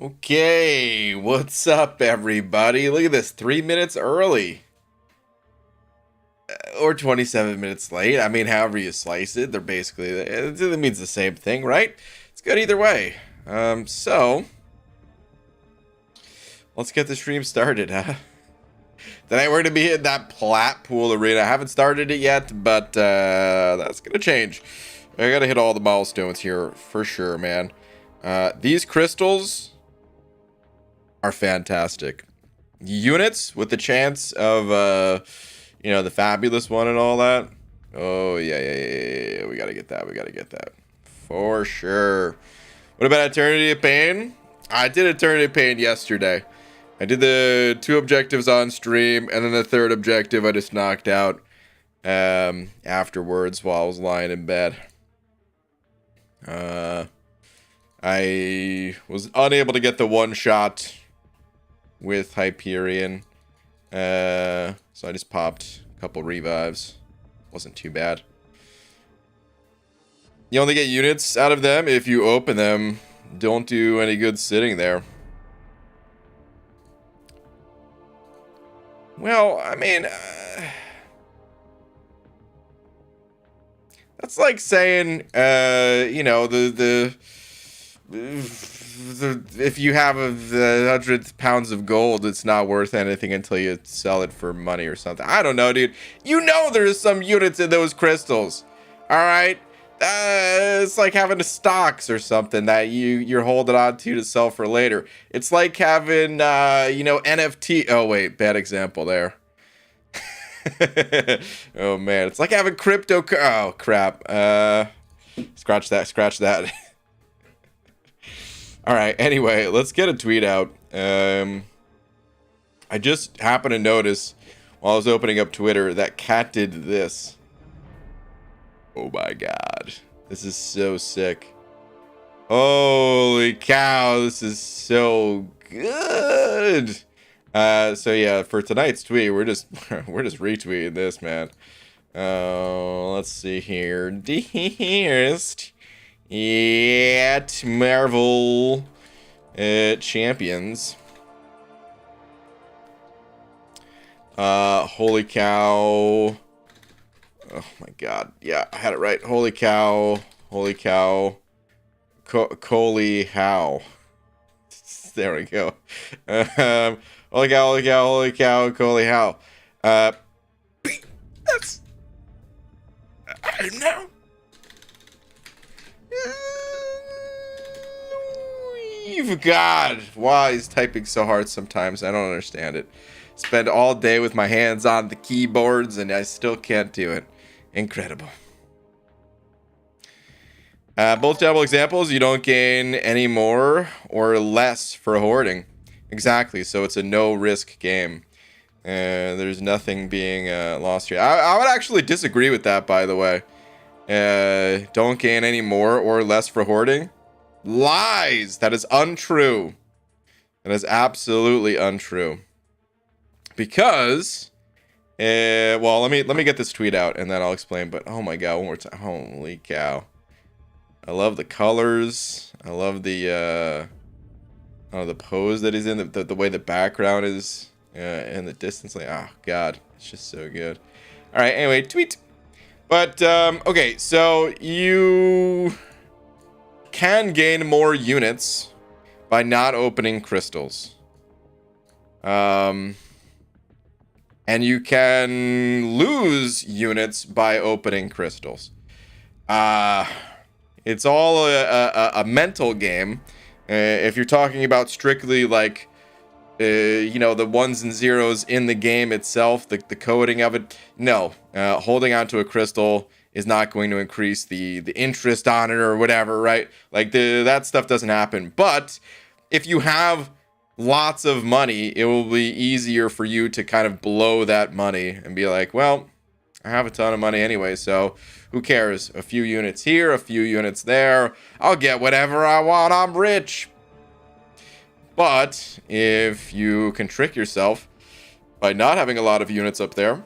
Okay, what's up, everybody? Look at this, 3 minutes early. Or 27 minutes late. I mean, however you slice it, they're basically, it means the same thing, right? It's good either way. So, let's get the stream started, huh? Tonight we're going to be in that Platpool arena. I haven't started it yet, but that's going to change. I got to hit all the milestones here for sure, man. These crystals are fantastic. Units with the chance of, the fabulous one and all that. Oh, yeah. We got to get that. For sure. What about Eternity of Pain? I did Eternity of Pain yesterday. I did the 2 objectives on stream, and then the 3rd objective I just knocked out afterwards while I was lying in bed. I was unable to get the one shot with Hyperion, so I just popped a couple revives. Wasn't too bad. You only get units out of them if you open them. Don't do any good sitting there. Well, I mean, that's like saying, if you have the 100 pounds of gold, it's not worth anything until you sell it for money or something. I don't know, dude. You know there's some units in those crystals. All right? It's like having the stocks or something that you're holding on to sell for later. It's like having, NFT. Oh, wait. Bad example there. Oh, man. It's like having crypto. Oh, crap. Scratch that. All right. Anyway, let's get a tweet out. I just happened to notice while I was opening up Twitter that Cat did this. Oh my god. This is so sick. Holy cow, this is so good. So yeah, for tonight's tweet, we're just retweeting this, man. Let's see here. Dearest at Marvel Champions. Holy cow. Oh my god. Yeah, I had it right. Holy cow. Holy cow. Coley how. There we go. Holy cow, Coley how. That's I know. God, why is typing so hard sometimes? I don't understand it. Spend all day with my hands on the keyboards and I still can't do it. Incredible. Both double examples, you don't gain any more or less for hoarding. Exactly, so it's a no-risk game. There's nothing being lost here. I would actually disagree with that, by the way. Don't gain any more or less for hoarding. Lies! That is untrue. That is absolutely untrue. Because... well, let me get this tweet out and then I'll explain. But oh my god, one more time! Holy cow! I love the colors. I love the the pose that he's in. The way the background is and the distance. Like, oh god, it's just so good. All right. Anyway, tweet. But okay, so you can gain more units by not opening crystals. And you can lose units by opening crystals. It's all a mental game. If you're talking about strictly like, the ones and zeros in the game itself, the coding of it, no. Holding onto a crystal is not going to increase the interest on it or whatever, right? Like that stuff doesn't happen. But if you have lots of money, it will be easier for you to kind of blow that money and be like, well, I have a ton of money anyway, so who cares? A few units here, a few units there. I'll get whatever I want. I'm rich. But if you can trick yourself by not having a lot of units up there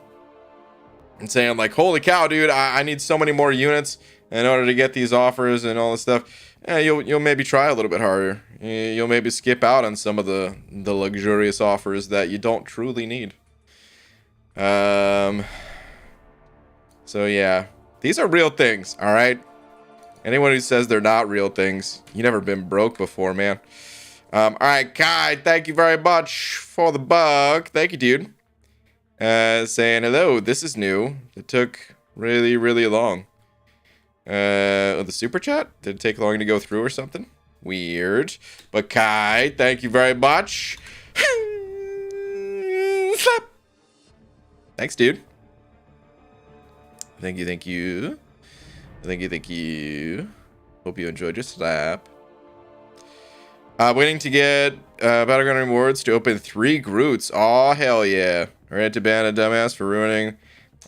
and saying like, holy cow, dude, I need so many more units in order to get these offers and all this stuff. yeah, you'll maybe try a little bit harder. You'll maybe skip out on some of the luxurious offers that you don't truly need. So yeah, these are real things, all right? Anyone who says they're not real things, you never been broke before, man. All right, Kai, thank you very much for the bug. Thank you, dude. Saying hello, this is new. It took really, really long. The super chat? Did it take long to go through or something? Weird. But Kai, thank you very much. Slap. Thanks, dude. Thank you, thank you. Thank you, thank you. Hope you enjoyed your slap. Waiting to get Battleground rewards to open 3 Groots. Aw, hell yeah. Ready to ban a dumbass for ruining.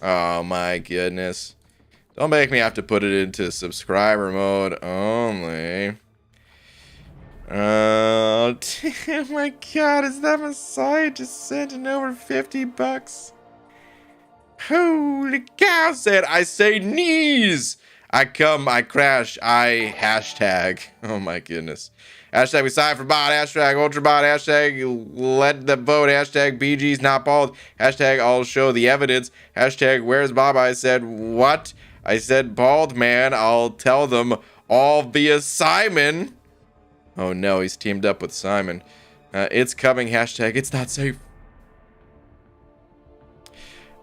Oh my goodness. Don't make me have to put it into subscriber mode only. Oh my god, is that Messiah just sending over 50 bucks? Holy cow, said I say knees. I come, I crash, I hashtag. Oh my goodness. Hashtag we sign for bot, hashtag ultra bot, hashtag let the vote, hashtag BG's not bald, hashtag I'll show the evidence, hashtag where's Bob? I said what? I said bald man, I'll tell them all via Simon. Oh no, he's teamed up with Simon. It's coming, hashtag it's not safe.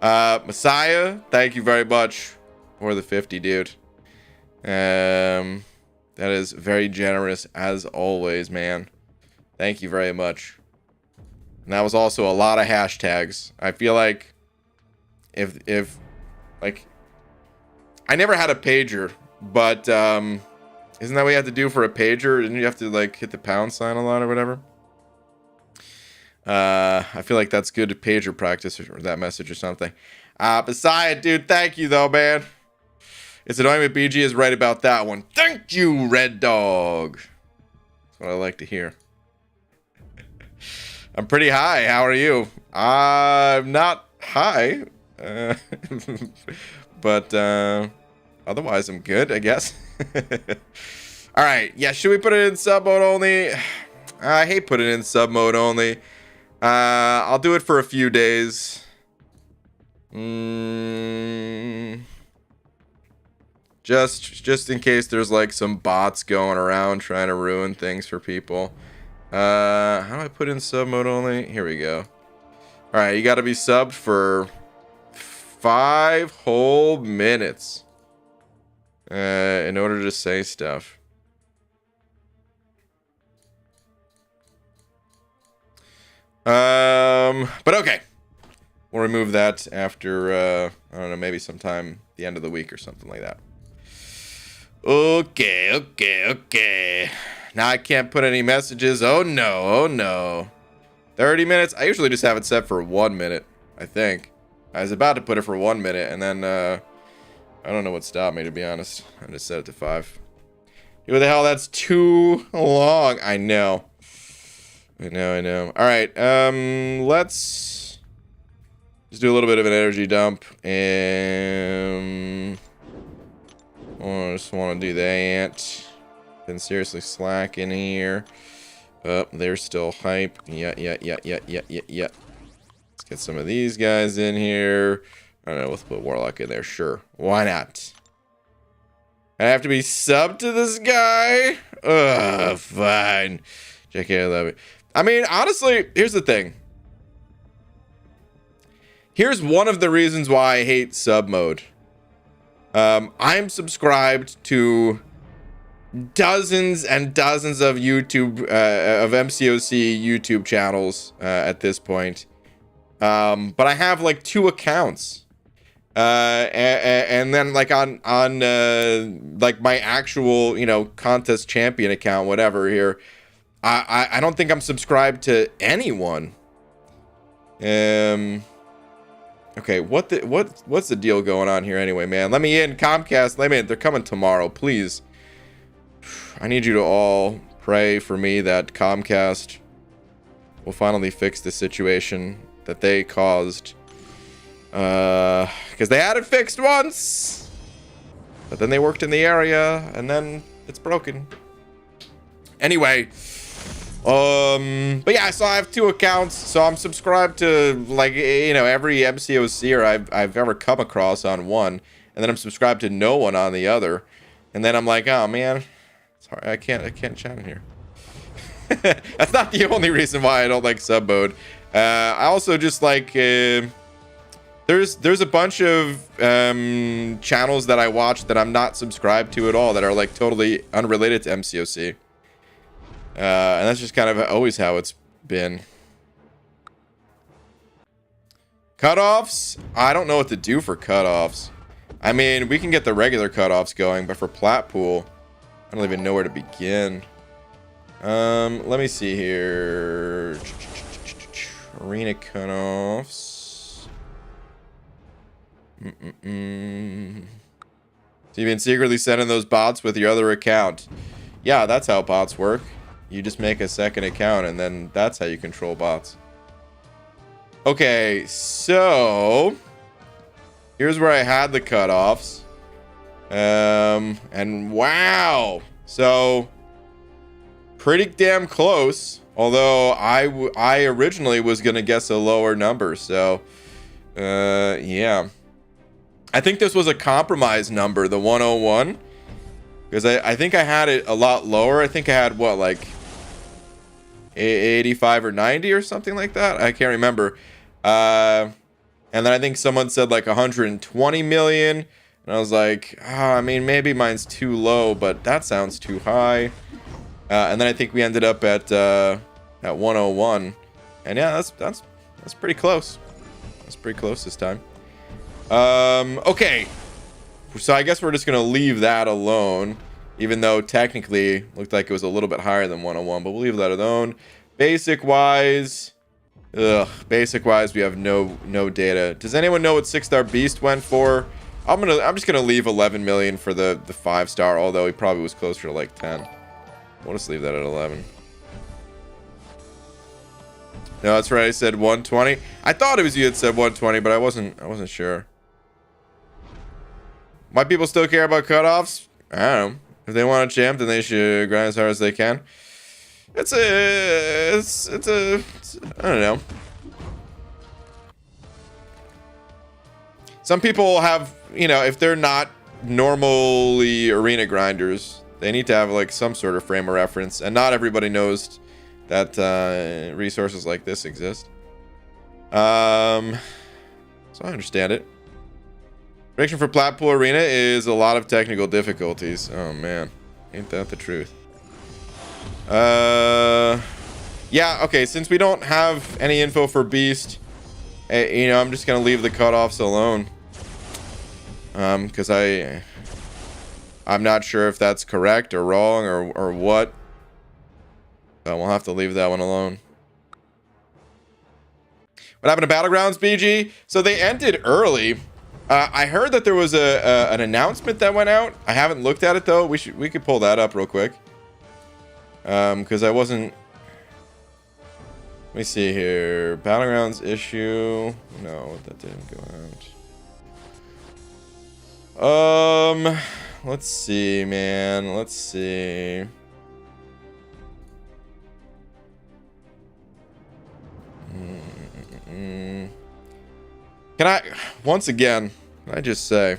Messiah, thank you very much for the 50, dude. That is very generous as always, man. Thank you very much. And that was also a lot of hashtags. I feel like if like I never had a pager, but isn't that what you have to do for a pager? Didn't you have to like hit the pound sign a lot or whatever? I feel like that's good pager practice or that message or something. Besides, dude, thank you though, man. It's annoying when BG is right about that one. Thank you, Red Dog. That's what I like to hear. I'm pretty high. How are you? I'm not high. But otherwise, I'm good, I guess. All right. Yeah, should we put it in sub mode only? I hate putting it in sub mode only. I'll do it for a few days. Just in case there's like some bots going around trying to ruin things for people. How do I put in sub mode only? Here we go. All right, you got to be subbed for 5 whole minutes in order to say stuff. But okay, we'll remove that after I don't know, maybe sometime the end of the week or something like that. Okay. Now I can't put any messages. Oh no. 30 minutes. I usually just have it set for 1 minute, I think. I was about to put it for 1 minute, and then I don't know what stopped me, to be honest. I just set it to 5. What the hell? That's too long. I know. All right. Let's just do a little bit of an energy dump, and I just want to do that. Been seriously slacking here. Oh, they're still hype. Yeah. Let's get some of these guys in here. I don't know, let's put Warlock in there. Sure. Why not? I have to be subbed to this guy? Ugh, fine. JK, I love it. I mean, honestly, here's the thing. Here's one of the reasons why I hate sub mode. I'm subscribed to dozens and dozens of YouTube, of MCOC YouTube channels at this point. But I have like 2 accounts. And then like on like my actual, you know, contest champion account, whatever here, I don't think I'm subscribed to anyone. Okay, what's the deal going on here anyway, man? Let me in, Comcast. Let me in. They're coming tomorrow, please. I need you to all pray for me that Comcast will finally fix the situation that they caused. Because they had it fixed once, but then they worked in the area, and then it's broken. Anyway, but yeah, so I have 2 accounts, so I'm subscribed to, like, you know, every MCOCer I've ever come across on one, and then I'm subscribed to no one on the other, and then I'm like, oh man, sorry, I can't chat in here. That's not the only reason why I don't like sub mode. I also just like there's a bunch of channels that I watch that I'm not subscribed to at all, that are like totally unrelated to MCOC. And that's just kind of always how it's been. Cutoffs? I don't know what to do for cutoffs. I mean, we can get the regular cutoffs going, but for Platpool, I don't even know where to begin. Let me see here. Arena cutoffs. So you've been secretly sending those bots with your other account. Yeah, that's how bots work. You just make a second account, and then that's how you control bots. Okay, so here's where I had the cutoffs. And wow. So pretty damn close. Although I originally was going to guess a lower number. So, yeah. I think this was a compromise number, the 101. Because I think I had it a lot lower. I think I had, what, like 85 or 90 or something like that? I can't remember. And then I think someone said like 120 million. And I was like, I mean, maybe mine's too low, but that sounds too high. And then I think we ended up at 101, and yeah, that's pretty close. That's pretty close this time. Okay, so I guess we're just gonna leave that alone, even though technically looked like it was a little bit higher than 101, but we'll leave that alone. Basic wise, we have no data. Does anyone know what 6-star Beast went for? I'm just gonna leave 11 million for the 5-star, although he probably was closer to like 10. We'll just leave that at 11. No, that's right. I said 120. I thought it was you that said 120, but I wasn't sure. Why people still care about cutoffs? I don't know. If they want a champ, then they should grind as hard as they can. It's I don't know. Some people have, you know, if they're not normally arena grinders, they need to have like some sort of frame of reference, and not everybody knows that resources like this exist. So I understand it. Prediction for Platpool Arena is a lot of technical difficulties. Oh man, ain't that the truth? Yeah, okay, since we don't have any info for Beast, you know, I'm just gonna leave the cutoffs alone. Because I'm not sure if that's correct or wrong or what. But we'll have to leave that one alone. What happened to Battlegrounds, BG? So they ended early. I heard that there was an announcement that went out. I haven't looked at it though. We could pull that up real quick. Because I wasn't. Let me see here. Battlegrounds issue. No, that didn't go out. Let's see, man. Let's see. Can I, once again, can I just say,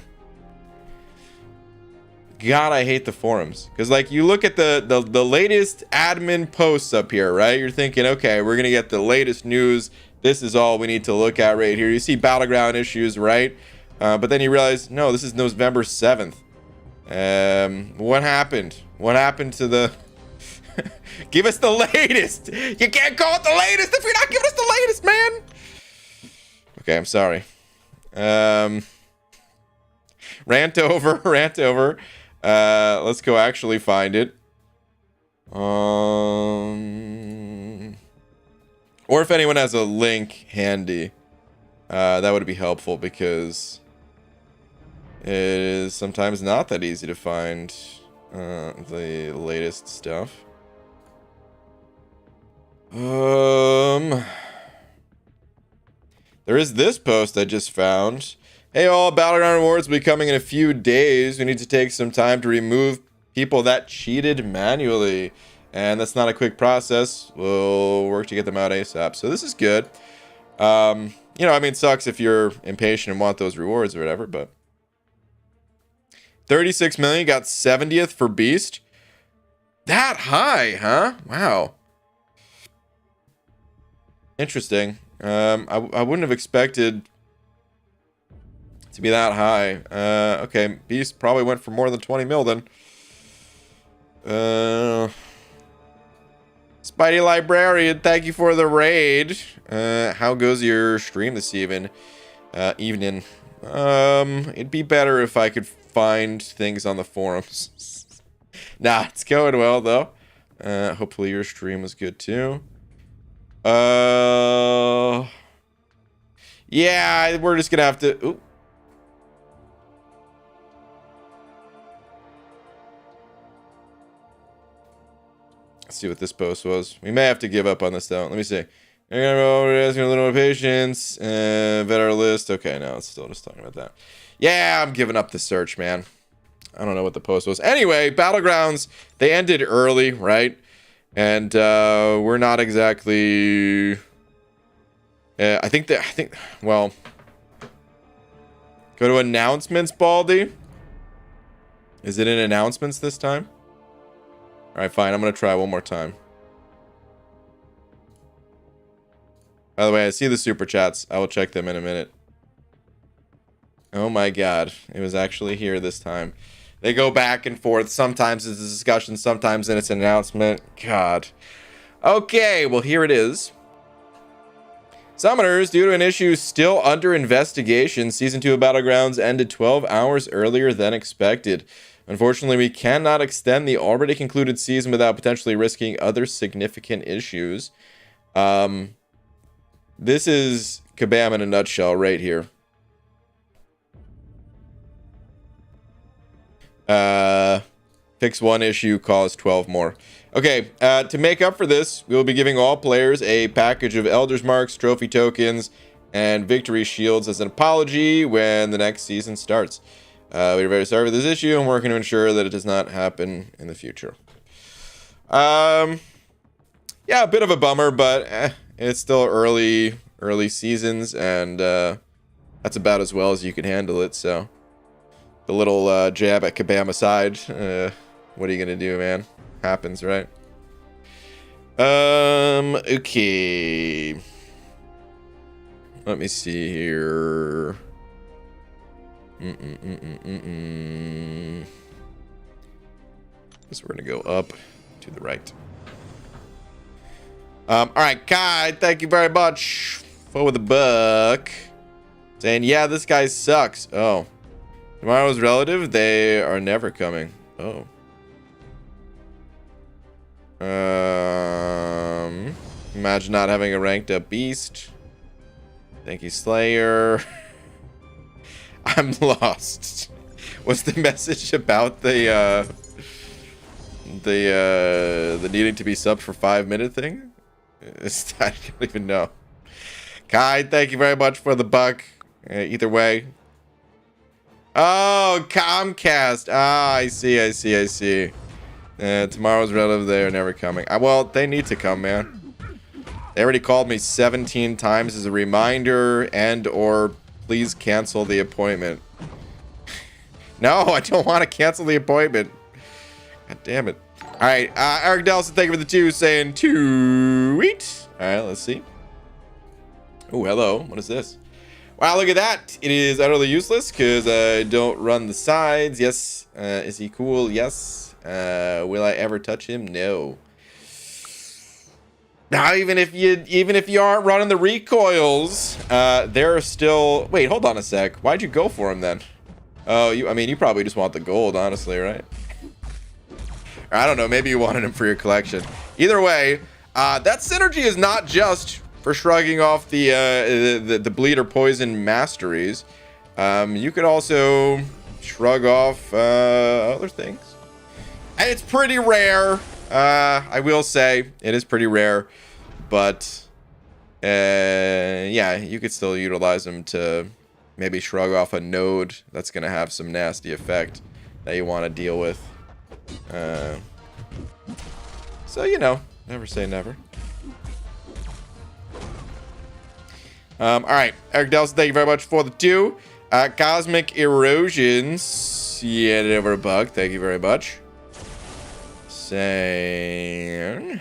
God, I hate the forums. Because, like, you look at the latest admin posts up here, right? You're thinking, okay, we're going to get the latest news. This is all we need to look at right here. You see Battleground issues, right? But then you realize, no, this is November 7th. What happened? What happened to the... Give us the latest! You can't call it the latest if you're not giving us the latest, man! Okay, I'm sorry. Rant over. Let's go actually find it. Or if anyone has a link handy, that would be helpful, because it is sometimes not that easy to find the latest stuff. There is this post I just found. Hey all, Battleground rewards will be coming in a few days. We need to take some time to remove people that cheated manually. And that's not a quick process. We'll work to get them out ASAP. So this is good. You know, I mean, it sucks if you're impatient and want those rewards or whatever, but 36 million, got 70th for Beast. That high, huh? Wow. Interesting. I wouldn't have expected to be that high. Okay, Beast probably went for more than 20 mil then. Spidey Librarian, thank you for the raid. How goes your stream this evening? It'd be better if I could find things on the forums. Nah, it's going well though. Hopefully your stream was good too. Yeah, we're just gonna have to. Ooh. Let's see what this post was. We may have to give up on this though. Let me see. I'm gonna asking a little more patience. Vet our list. Okay, no, it's still just talking about that. Yeah, I'm giving up the search, man. I don't know what the post was. Anyway, Battlegrounds, they ended early, right? And we're not exactly. I think, well, go to announcements, Baldy. Is it in announcements this time? All right, fine. I'm going to try one more time. By the way, I see the super chats. I will check them in a minute. Oh my God. It was actually here this time. They go back and forth. Sometimes it's a discussion. Sometimes it's an announcement. God. Okay, well, here it is. Summoners, due to an issue still under investigation, Season 2 of Battlegrounds ended 12 hours earlier than expected. Unfortunately, we cannot extend the already concluded season without potentially risking other significant issues. This is Kabam in a nutshell right here. Fix one issue, cause 12 more. Okay, to make up for this, we will be giving all players a package of Elder's Marks, trophy tokens, and victory shields as an apology when the next season starts. We're very sorry for this issue and working to ensure that it does not happen in the future. Yeah, a bit of a bummer, but it's still early seasons, and that's about as well as you can handle it. So the little jab at Kabam aside, what are you gonna do, man? Happens, right? Okay. Let me see here. So we're gonna go up to the right. All right, Kai, thank you very much for the buck. Saying, yeah, this guy sucks. Oh, tomorrow's relative. They are never coming. Oh. Imagine not having a ranked up beast. Thank you, Slayer. I'm lost. What's the message about the needing to be subbed for 5-minute thing? I don't even know. Kai, thank you very much for the buck. Either way. Oh, Comcast. Ah, I see. Tomorrow's relative, they are never coming. Well, they need to come, man. They already called me 17 times as a reminder and or please cancel the appointment. No, I don't want to cancel the appointment. God damn it. All right, Eric Delson, thank you for the 2, saying tweet. All right, let's see. Oh, hello. What is this? Wow, look at that. It is utterly useless because I don't run the sides. Yes. Is he cool? Yes. Will I ever touch him? No. Now, even if you aren't running the recoils, there are still. Wait, hold on a sec. Why'd you go for him then? Oh, I mean, you probably just want the gold, honestly, right? I don't know. Maybe you wanted him for your collection. Either way, that synergy is not just for shrugging off the bleed or poison masteries. You could also shrug off other things. And it's pretty rare. I will say it is pretty rare, but yeah, you could still utilize them to maybe shrug off a node that's gonna have some nasty effect that you want to deal with. So, you know, never say never. All right, Eric Delson, thank you very much for the 2. Cosmic Erosions, yeah, over a buck. Thank you very much. Same.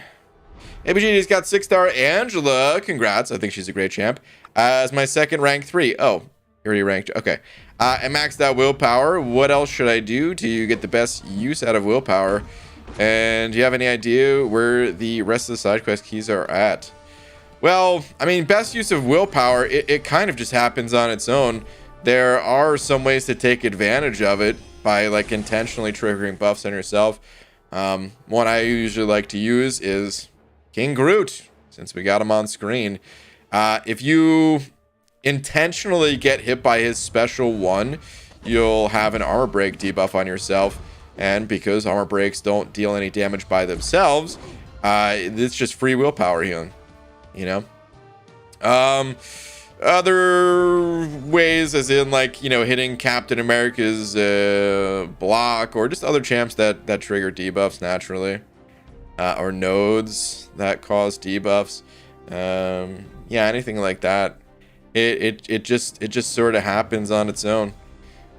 ABGD's got 6-star Angela. Congrats. I think she's a great champ. As my second rank 3. Oh, you already ranked. Okay. And maxed out willpower. What else should I do to get the best use out of willpower? And do you have any idea where the rest of the side quest keys are at? Well, I mean, best use of willpower, it kind of just happens on its own. There are some ways to take advantage of it by like intentionally triggering buffs on yourself. One I usually like to use is King Groot, since we got him on screen. If you intentionally get hit by his special one, you'll have an armor break debuff on yourself. And because armor breaks don't deal any damage by themselves, it's just free willpower healing, you know? Other ways, as in like, you know, hitting Captain America's block, or just other champs that trigger debuffs naturally, or nodes that cause debuffs. Yeah, anything like that. It just sort of happens on its own.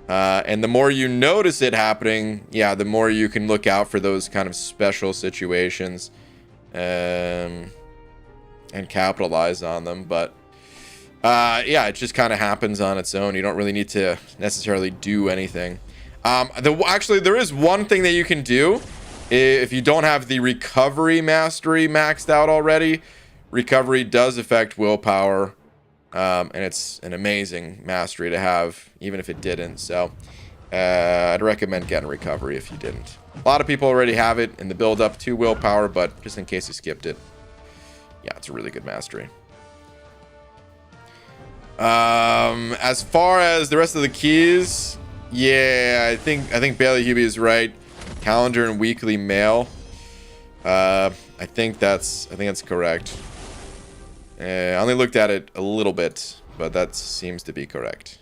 And the more you notice it happening, yeah, the more you can look out for those kind of special situations, and capitalize on them. But yeah, it just kind of happens on its own. You don't really need to necessarily do anything. Actually, there is one thing that you can do if you don't have the recovery mastery maxed out already. Recovery does affect willpower, and it's an amazing mastery to have, even if it didn't. So I'd recommend getting recovery if you didn't. A lot of people already have it in the build up to willpower, but just in case you skipped it, yeah, it's a really good mastery. As far as the rest of the keys, yeah, I think Bailey Hubie is right. Calendar and weekly mail. I think that's correct. I only looked at it a little bit, but that seems to be correct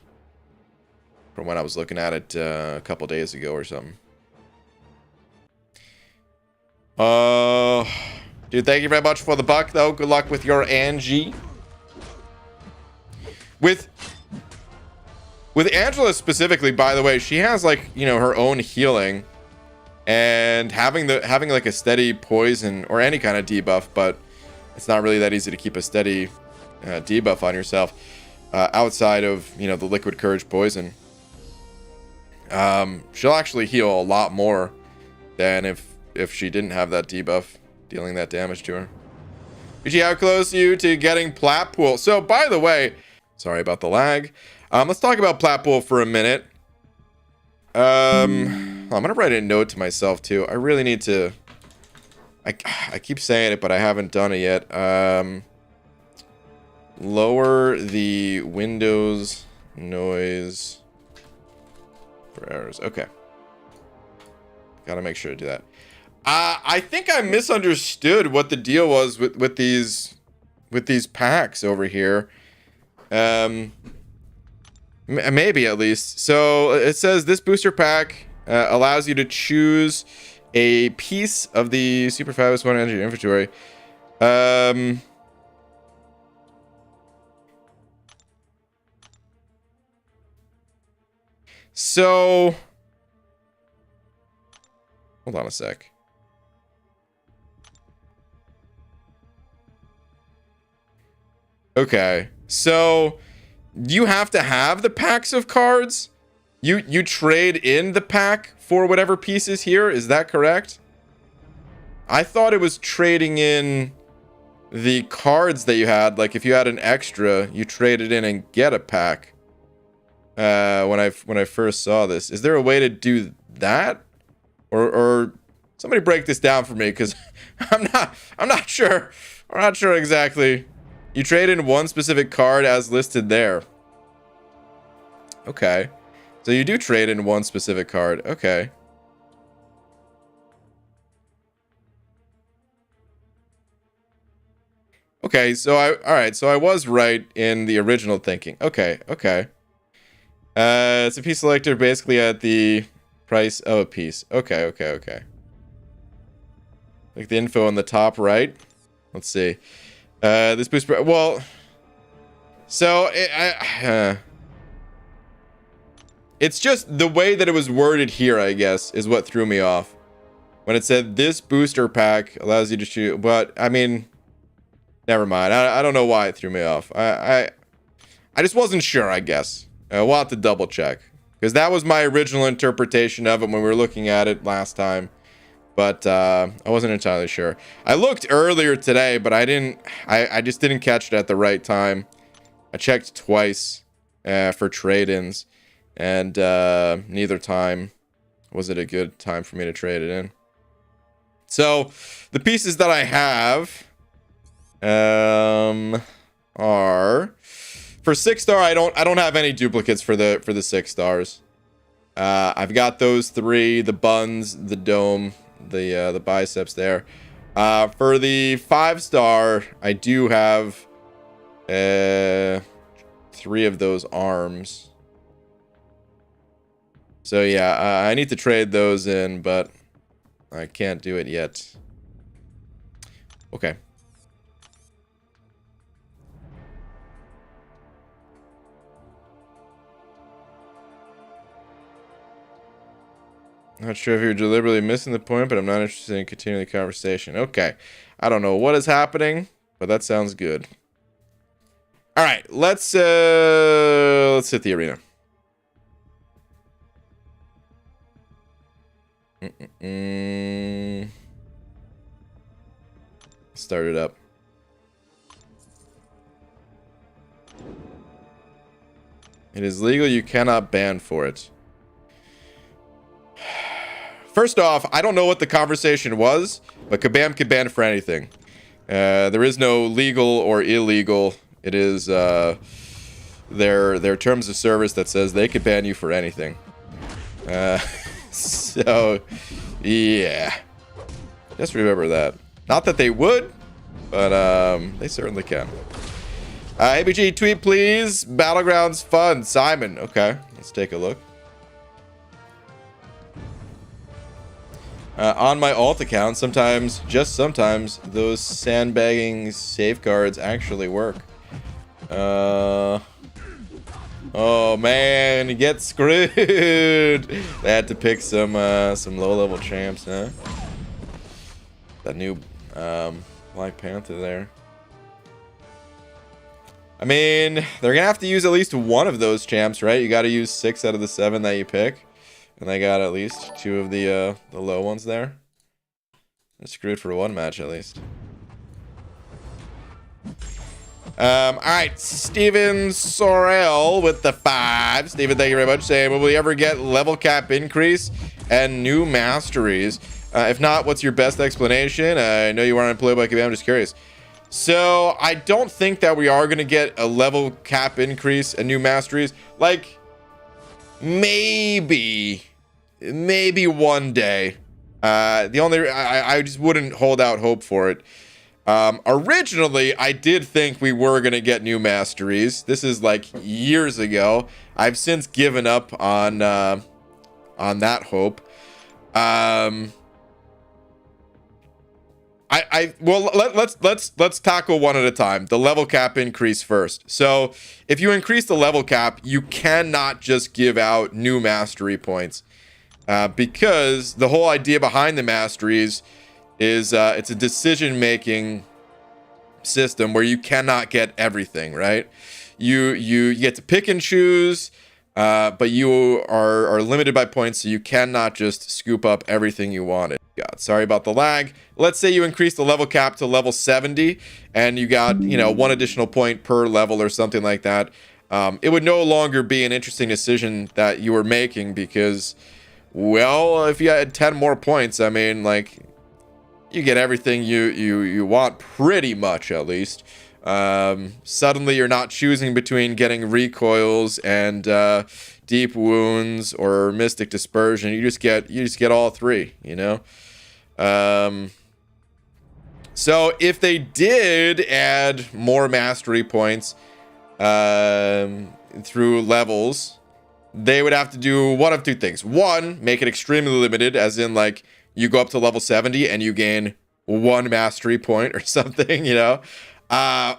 from when I was looking at it a couple days ago or something. Dude, thank you very much for the buck, though. Good luck with your Angie. With Angela specifically, by the way, she has like, you know, her own healing, and having like a steady poison or any kind of debuff, but it's not really that easy to keep a steady debuff on yourself outside of, you know, the liquid courage poison. She'll actually heal a lot more than if she didn't have that debuff dealing that damage to her. BG, how close are you to getting Platpool? So, by the way, sorry about the lag. Let's talk about Platpool for a minute. I'm gonna write a note to myself too. I really need to. I keep saying it, but I haven't done it yet. Lower the Windows noise for errors. Okay. Gotta make sure to do that. I think I misunderstood what the deal was with these packs over here. Maybe at least. So it says this booster pack allows you to choose a piece of the Super Fabulous 1 Energy inventory. So hold on a sec. Okay, so you have to have the packs of cards. You trade in the pack for whatever pieces here. Is that correct? I thought it was trading in the cards that you had. Like if you had an extra, you trade it in and get a pack. When I first saw this, is there a way to do that? Or somebody break this down for me, because I'm not sure. I'm not sure exactly. You trade in one specific card as listed there. Okay. So you do trade in one specific card. Okay. Okay, so alright, so I was right in the original thinking. Okay. It's a piece selector basically at the price of a piece. Okay. Like the info on the top right. Let's see. This boost... Well... So, it's just the way that it was worded here, I guess, is what threw me off. When it said, this booster pack allows you to shoot... But, I mean... Never mind. I don't know why it threw me off. I just wasn't sure, I guess. We'll have to double check. Because that was my original interpretation of it when we were looking at it last time. But I wasn't entirely sure. I looked earlier today, but I just didn't catch it at the right time. I checked twice for trade-ins. And neither time was it a good time for me to trade it in. So the pieces that I have are... For 6-star, I don't have any duplicates for the 6 stars. I've got those 3, the buns, the dome, the biceps there. For the 5-star, I do have 3 of those arms. So yeah, I need to trade those in, but I can't do it yet. Okay. Not sure if you're deliberately missing the point, but I'm not interested in continuing the conversation. Okay. I don't know what is happening, but that sounds good. All right, let's hit the arena. Start it up. It is legal. You cannot ban for it. First off, I don't know what the conversation was, but Kabam could ban for anything. There is no legal or illegal. It is their terms of service that says they could ban you for anything. So, yeah. Just remember that. Not that they would, but they certainly can. ABG, tweet please. Battlegrounds fun. Simon. Okay, let's take a look. On my alt account, sometimes, just sometimes, those sandbagging safeguards actually work. Oh man, you get screwed. They had to pick some low-level champs, huh? That new Black Panther there. I mean, they're gonna have to use at least one of those champs, right? You got to use 6 out of the 7 that you pick. And they got at least 2 of the low ones there. They're screwed for 1 match at least. Alright, Steven Sorrell with the 5. Steven, thank you very much. Saying, will we ever get level cap increase and new masteries? If not, what's your best explanation? I know you aren't employed by KB, I'm just curious. So, I don't think that we are going to get a level cap increase and new masteries. Like... Maybe one day. I just wouldn't hold out hope for it. Originally, I did think we were gonna get new masteries. This is like years ago. I've since given up on that hope. Well, let's tackle one at a time. The level cap increase first. So if you increase the level cap, you cannot just give out new mastery points, because the whole idea behind the masteries is it's a decision-making system where you cannot get everything, right? You get to pick and choose, but you are limited by points, so you cannot just scoop up everything you wanted. God, sorry about the lag. Let's say you increase the level cap to level 70 and you got, 1 additional point per level or something like that. It would no longer be an interesting decision that you were making because, well, if you had 10 more points, I mean, like, you get everything you want pretty much, at least. Suddenly you're not choosing between getting recoils and deep wounds or mystic dispersion. You just get all 3, So if they did add more mastery points through levels, they would have to do one of 2 things. 1, make it extremely limited, as in like you go up to level 70 and you gain one mastery point or something, you know.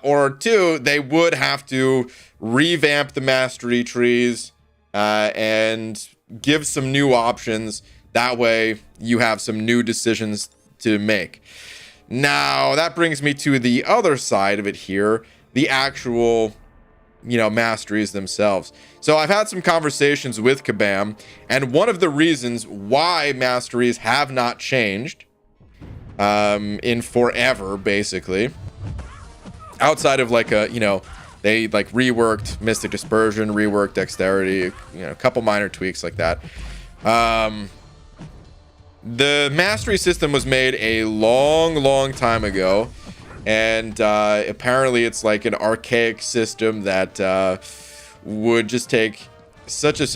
Or two, they would have to revamp the mastery trees and give some new options. That way you have some new decisions to make. Now, that brings me to the other side of it here, the actual, you know, masteries themselves. So I've had some conversations with Kabam, and one of the reasons why masteries have not changed in forever, basically, outside of like a, you know, they like reworked Mystic Dispersion, reworked Dexterity, you know, a couple minor tweaks like that. The mastery system was made a long time ago, and apparently it's like an archaic system that would just take such a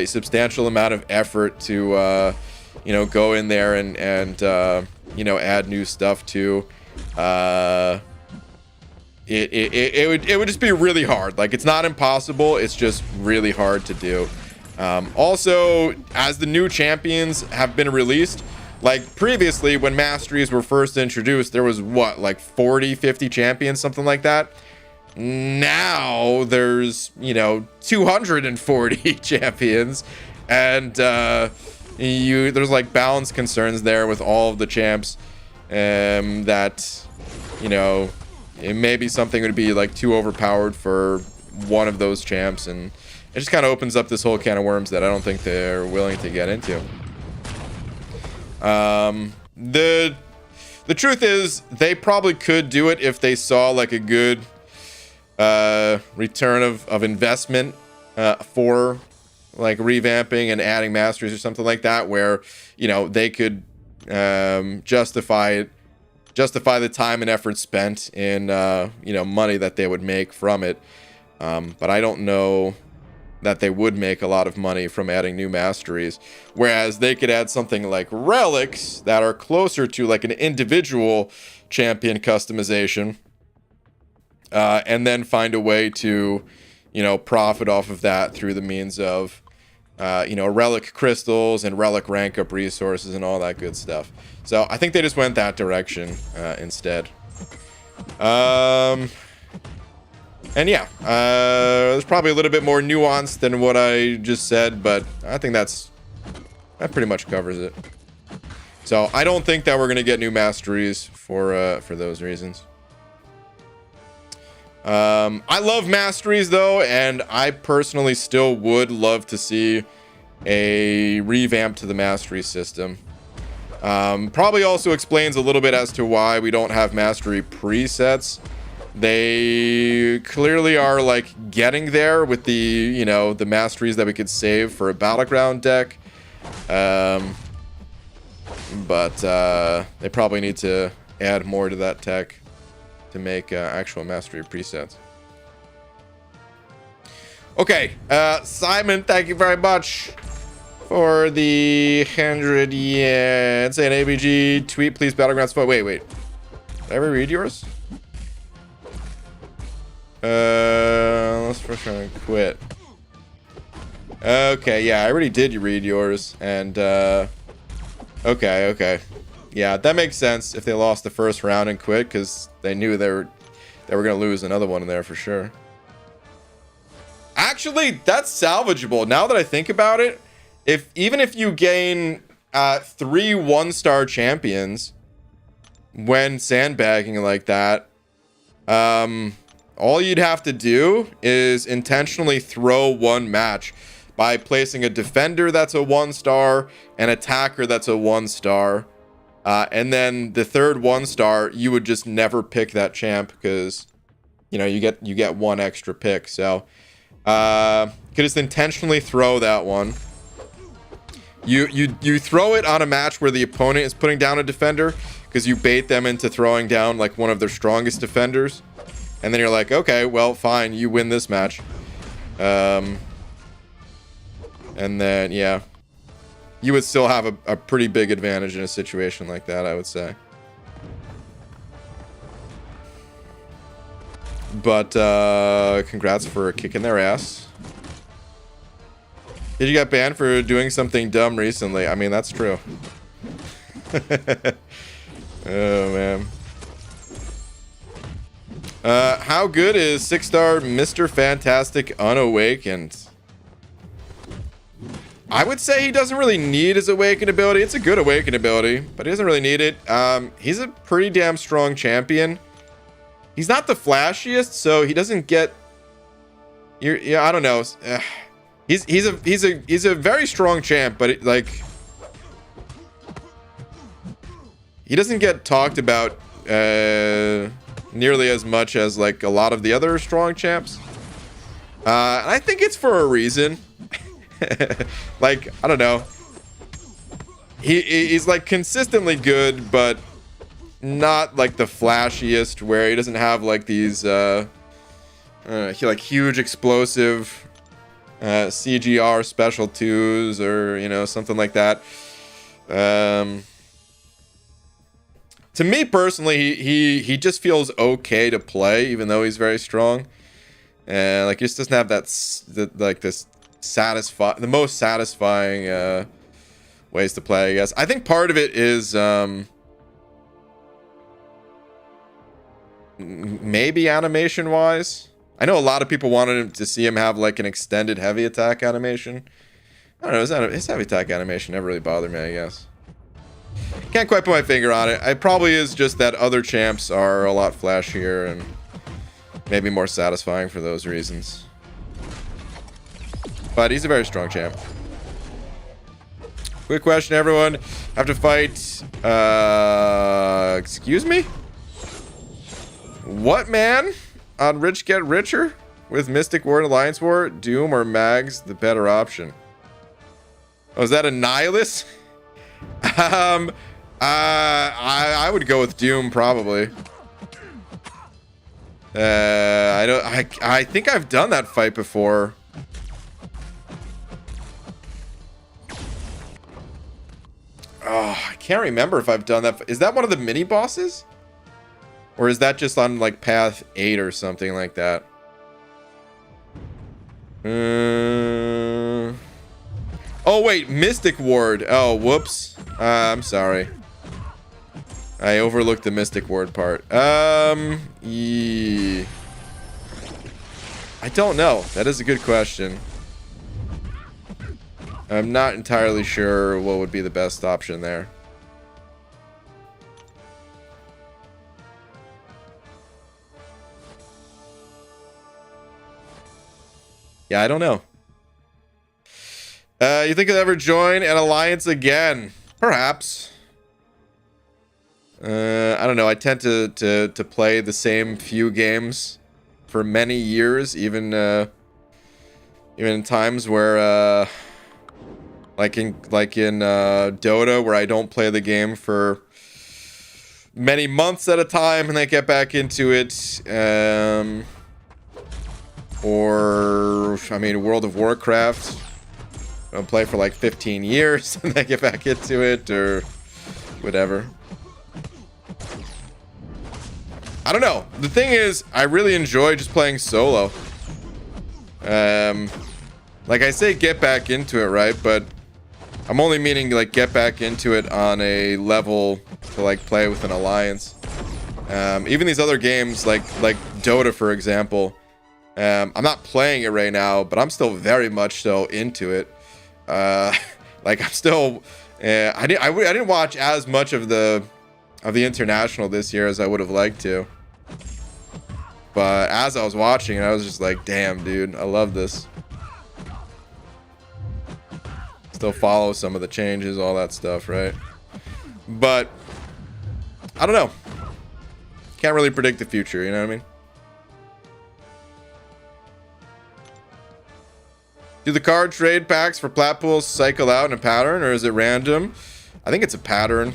substantial amount of effort to you know, go in there and you know, add new stuff to. It would just be really hard. Like, it's not impossible, it's just really hard to do. Also, as the new champions have been released, like previously when masteries were first introduced, there was what, like 40-50 champions, something like that. Now there's, you know, 240 champions, and there's like balance concerns there with all of the champs, that, you know, it maybe something would be like too overpowered for one of those champs, and it just kind of opens up this whole can of worms that I don't think they're willing to get into. The truth is, they probably could do it if they saw like a good return of investment for like revamping and adding masteries or something like that, where, you know, they could justify the time and effort spent in you know, money that they would make from it. But I don't know that they would make a lot of money from adding new masteries, whereas they could add something like relics that are closer to like an individual champion customization, and then find a way to, you know, profit off of that through the means of you know, relic crystals and relic rank up resources and all that good stuff. So I think they just went that direction instead. And yeah, there's probably a little bit more nuanced than what I just said, but I think that pretty much covers it. So I don't think that we're gonna get new masteries for those reasons. I love masteries though, and I personally still would love to see a revamp to the mastery system. Probably also explains a little bit as to why we don't have mastery presets. They clearly are like getting there with the, you know, the masteries that we could save for a battleground deck. But they probably need to add more to that tech to make actual mastery presets. Okay, Simon, thank you very much for the 100 yen. Say an ABG tweet, please. Battlegrounds. Wait. Did I ever read yours? Let's first try to quit. Okay, yeah, I already did read yours, and okay. Yeah, that makes sense if they lost the first round and quit, because they knew they were gonna lose another one in there for sure. Actually, that's salvageable. Now that I think about it, even if you gain 3 1-star champions when sandbagging like that, all you'd have to do is intentionally throw one match by placing a defender that's a 1-star, an attacker that's a 1-star, and then the third 1-star, you would just never pick that champ because, you know, you get one extra pick. So could just intentionally throw that one. You throw it on a match where the opponent is putting down a defender, because you bait them into throwing down like one of their strongest defenders. And then you're like, okay, well, fine, you win this match. And then, yeah. You would still have a pretty big advantage in a situation like that, I would say. But, congrats for kicking their ass. Did you get banned for doing something dumb recently? I mean, that's true. Oh, man. How good is 6-star Mr. Fantastic Unawakened? I would say he doesn't really need his Awakened ability. It's a good Awakened ability, but he doesn't really need it. He's a pretty damn strong champion. He's not the flashiest, so he doesn't get... Yeah, I don't know. He's a very strong champ, but he doesn't get talked about nearly as much as like a lot of the other strong champs. And I think it's for a reason. Like, I don't know. He's like consistently good, but not like the flashiest, where he doesn't have like these like huge explosive CGR special 2s or, you know, something like that. To me personally, he just feels okay to play, even though he's very strong. And like, he just doesn't have the most satisfying ways to play, I guess. I think part of it is maybe animation wise. I know a lot of people wanted him to see him have like an extended heavy attack animation. I don't know, his heavy attack animation never really bothered me, I guess. Can't quite put my finger on it. It probably is just that other champs are a lot flashier and maybe more satisfying for those reasons. But he's a very strong champ. Quick question, everyone. Have to fight... excuse me? What, man? On Rich Get Richer? With Mystic War and Alliance War? Doom or Mags the better option? Oh, is that a nihilist? I would go with Doom, probably. I think I've done that fight before. Oh, I can't remember if I've done that. Is that one of the mini bosses? Or is that just on like path 8 or something like that? Oh wait, Mystic Ward. Oh, whoops. I'm sorry. I overlooked the Mystic Ward part. Yeah. I don't know. That is a good question. I'm not entirely sure what would be the best option there. Yeah, I don't know. You think he'll ever join an alliance again? Perhaps. I don't know. I tend to play the same few games for many years, even in times where like in Dota, where I don't play the game for many months at a time and then get back into it. Or I mean, World of Warcraft. I'll play for like 15 years and then get back into it, or whatever. I don't know. The thing is, I really enjoy just playing solo. Like I say, get back into it, right? But I'm only meaning like get back into it on a level to like play with an alliance. Even these other games, like Dota, for example. I'm not playing it right now, but I'm still very much so into it. Like I'm still, I didn't watch as much of the international this year as I would have liked to. But as I was watching it, I was just like, damn, dude, I love this. Still follow some of the changes, all that stuff, right? But I don't know. Can't really predict the future, you know what I mean? Do the card trade packs for Platpool cycle out in a pattern, or is it random? I think it's a pattern.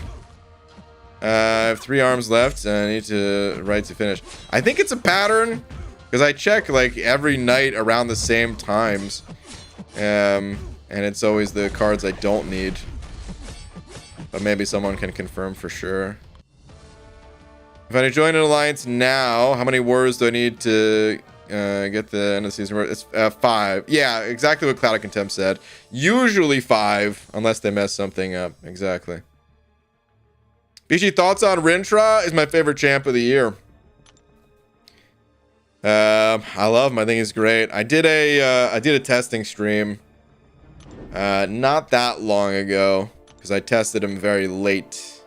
I have 3 arms left, and I need to write to finish. I think it's a pattern, because I check like every night around the same times. And it's always the cards I don't need. But maybe someone can confirm for sure. If I join an alliance now, how many wars do I need to get the end of the season? It's 5. Yeah, exactly what Cloud of Contempt said. Usually 5, unless they mess something up. Exactly. BG, thoughts on Rintra is my favorite champ of the year. I love him. I think he's great. I did a testing stream not that long ago because I tested him very late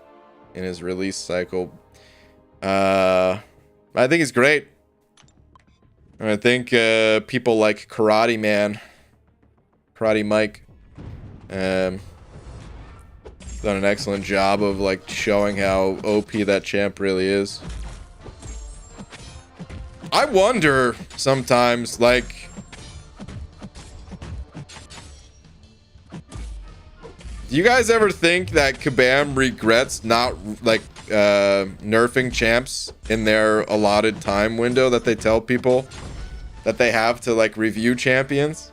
in his release cycle. I think he's great. I think people like Karate Man, Karate Mike, done an excellent job of like showing how OP that champ really is. I wonder sometimes, like, do you guys ever think that Kabam regrets not like nerfing champs in their allotted time window that they tell people that they have to like review champions?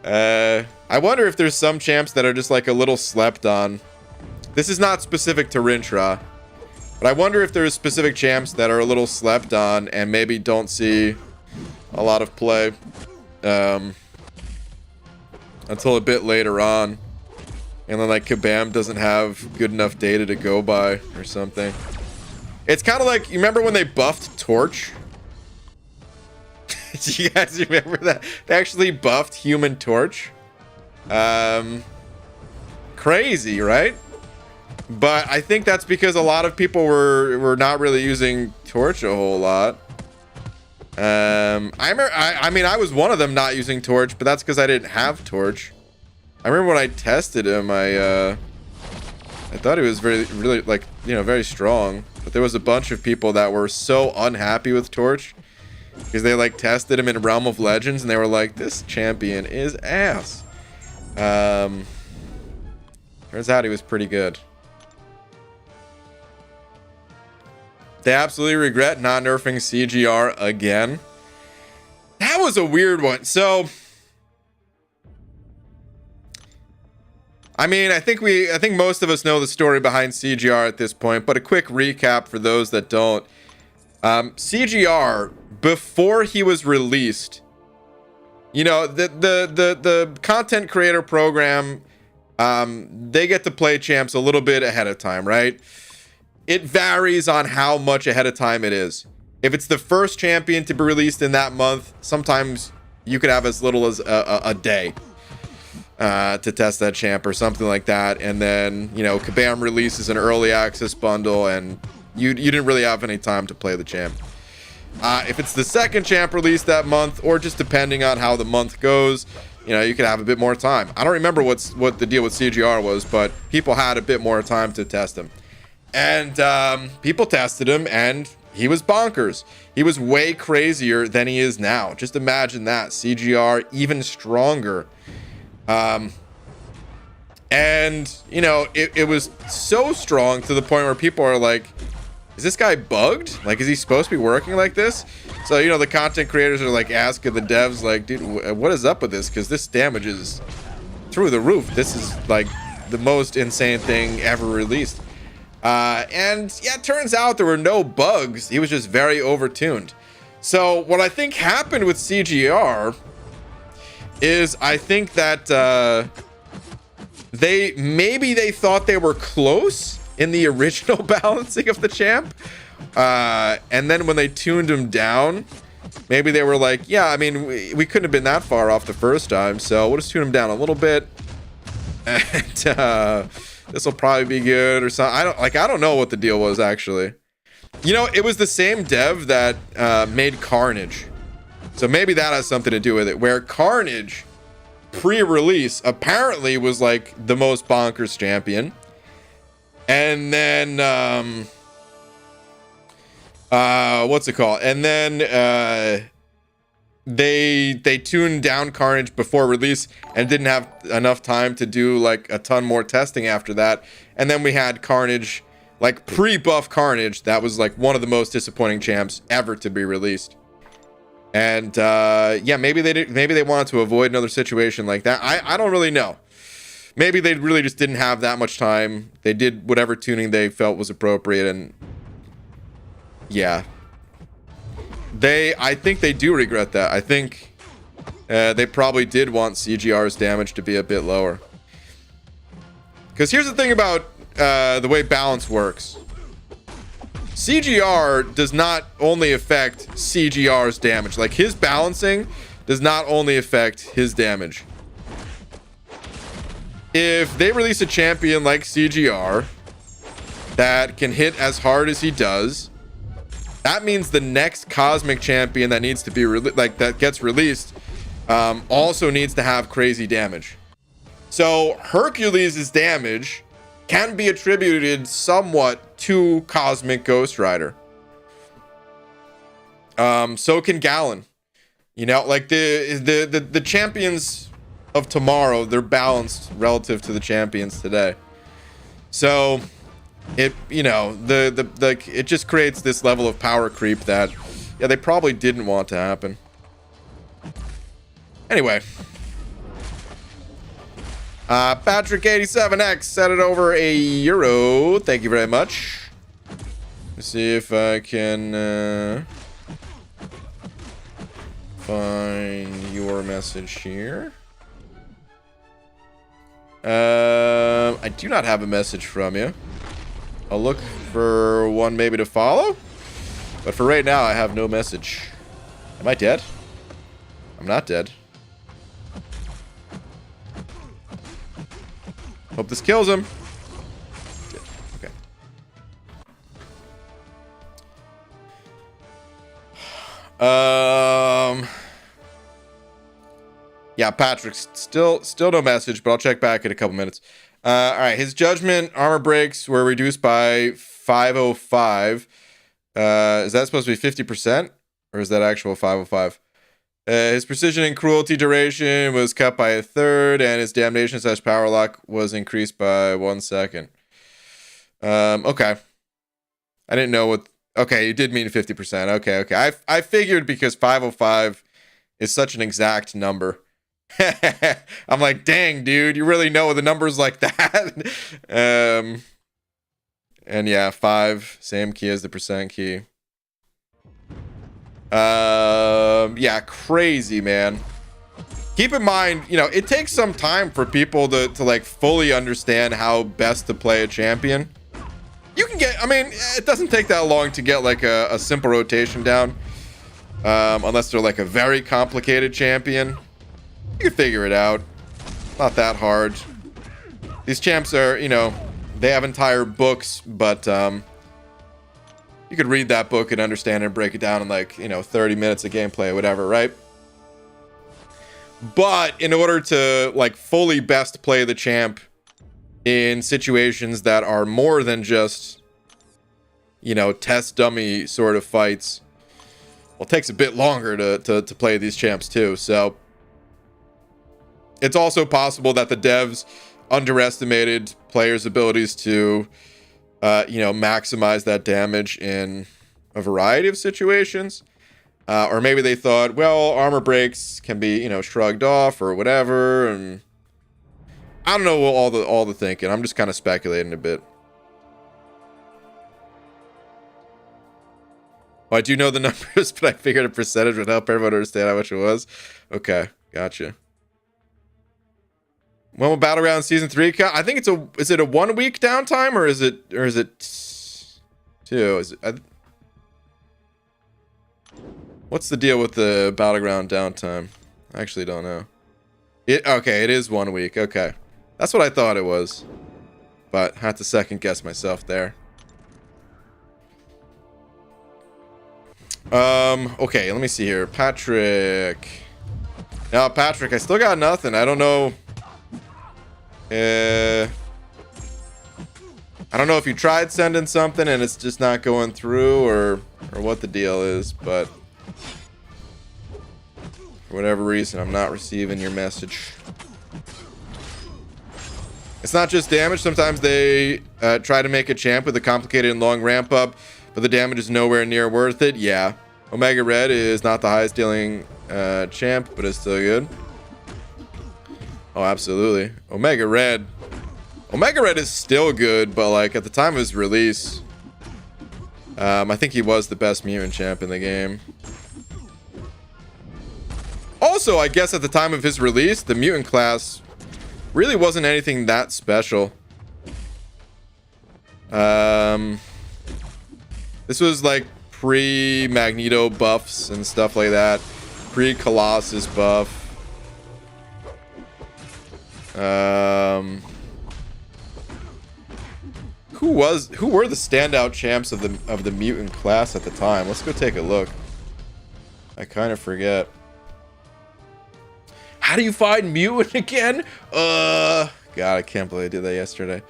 I wonder if there's some champs that are just like a little slept on. This is not specific to Rintra, but I wonder if there's specific champs that are a little slept on and maybe don't see a lot of play until a bit later on. And then like Kabam doesn't have good enough data to go by or something. It's kind of like, you remember when they buffed Torch? Do you guys remember that? They actually buffed Human Torch. Crazy, right? But I think that's because a lot of people were not really using Torch a whole lot. I mean, I was one of them not using Torch, but that's because I didn't have Torch. I remember when I tested him, I thought he was really like, you know, very strong. But there was a bunch of people that were so unhappy with Torch because they like tested him in Realm of Legends and they were like, this champion is ass. Turns out he was pretty good. They absolutely regret not nerfing CGR again. That was a weird one. So, I mean, I think most of us know the story behind CGR at this point, but a quick recap for those that don't. CGR, before he was released, you know, the content creator program, they get to play champs a little bit ahead of time, right? It varies on how much ahead of time it is. If it's the first champion to be released in that month, sometimes you could have as little as a day to test that champ or something like that. And then, you know, Kabam releases an early access bundle and you didn't really have any time to play the champ. If it's the second champ released that month, or just depending on how the month goes, you know, you could have a bit more time. I don't remember what the deal with CGR was, but people had a bit more time to test him. And people tested him, and he was bonkers. He was way crazier than he is now. Just imagine that. CGR even stronger. And, you know, it was so strong to the point where people are like, is this guy bugged? Like, is he supposed to be working like this? So, you know, the content creators are like asking the devs, like, dude, what is up with this? Because this damage is through the roof. This is like the most insane thing ever released. And yeah, it turns out there were no bugs. He was just very overtuned. So what I think happened with CGR is I think that they thought they were close in the original balancing of the champ. And then when they tuned him down, maybe they were like, yeah, I mean, we couldn't have been that far off the first time, so we'll just tune him down a little bit. And this will probably be good or something. I don't know what the deal was, actually. You know, it was the same dev that made Carnage. So maybe that has something to do with it. Where Carnage, pre-release, apparently was like the most bonkers champion. And then, what's it called? And then, they tuned down Carnage before release and didn't have enough time to do like a ton more testing after that. And then we had Carnage, like pre-buff Carnage, that was like one of the most disappointing champs ever to be released. And yeah, maybe they wanted to avoid another situation like that. I don't really know. Maybe they really just didn't have that much time. They did whatever tuning they felt was appropriate, and yeah. I think they do regret that. I think they probably did want CGR's damage to be a bit lower. Because here's the thing about the way balance works. CGR does not only affect CGR's damage. Like, his balancing does not only affect his damage. If they release a champion like CGR that can hit as hard as he does, that means the next cosmic champion that needs to be that gets released also needs to have crazy damage. So Hercules' damage can be attributed somewhat to Cosmic Ghost Rider. So can Gallon. You know, like the champions of tomorrow, they're balanced relative to the champions today. So it, you know, it just creates this level of power creep that, yeah, they probably didn't want to happen. Anyway. Patrick87X set it over €1. Thank you very much. Let's see if I can find your message here. I do not have a message from you. I'll look for one maybe to follow. But for right now, I have no message. Am I dead? I'm not dead. Hope this kills him. Okay. Yeah, Patrick's still no message, but I'll check back in a couple minutes. All right, his judgment armor breaks were reduced by 505. Is that supposed to be 50%, or is that actual 505? His precision and cruelty duration was cut by 1/3, and his damnation / power lock was increased by 1 second. Okay. I didn't know what. Okay, you did mean 50%. Okay. I figured because 505 is such an exact number. I'm like, dang, dude, you really know the numbers like that? And yeah, 5, same key as the percent key. Yeah, crazy, man. Keep in mind, you know, it takes some time for people to like fully understand how best to play a champion. You can get, I mean, it doesn't take that long to get like a simple rotation down. Unless they're like a very complicated champion. You can figure it out. Not that hard. These champs are, you know, they have entire books, but you could read that book and understand it and break it down in like, you know, 30 minutes of gameplay or whatever, right? But in order to like fully best play the champ in situations that are more than just, you know, test dummy sort of fights, well, it takes a bit longer to play these champs too. So it's also possible that the devs underestimated players' abilities to you know, maximize that damage in a variety of situations. Or maybe they thought, well, armor breaks can be, you know, shrugged off or whatever. And I don't know all the thinking. I'm just kind of speculating a bit. Well, I do know the numbers, but I figured a percentage would help everyone understand how much it was. Okay, gotcha. When will Battleground Season 3 come? I think is it a 1 week downtime or is it 2? What's the deal with the Battleground downtime? I actually don't know. Okay, it is 1 week. Okay. That's what I thought it was. But had to second guess myself there. Okay, let me see here. Patrick. Now, Patrick, I still got nothing. I don't know. I don't know if you tried sending something and it's just not going through or what the deal is, but for whatever reason, I'm not receiving your message. It's not just damage. Sometimes they try to make a champ with a complicated and long ramp up, but the damage is nowhere near worth it. Yeah. Omega Red is not the highest dealing champ, but it's still good. Oh, absolutely. Omega Red is still good, but like at the time of his release, I think he was the best mutant champ in the game. Also, I guess at the time of his release, the mutant class really wasn't anything that special. This was like pre-Magneto buffs and stuff like that. Pre-Colossus buff. Who were the standout champs of the mutant class at the time? Let's go take a look. I kind of forget. How do you find mutant again? God, I can't believe I did that yesterday.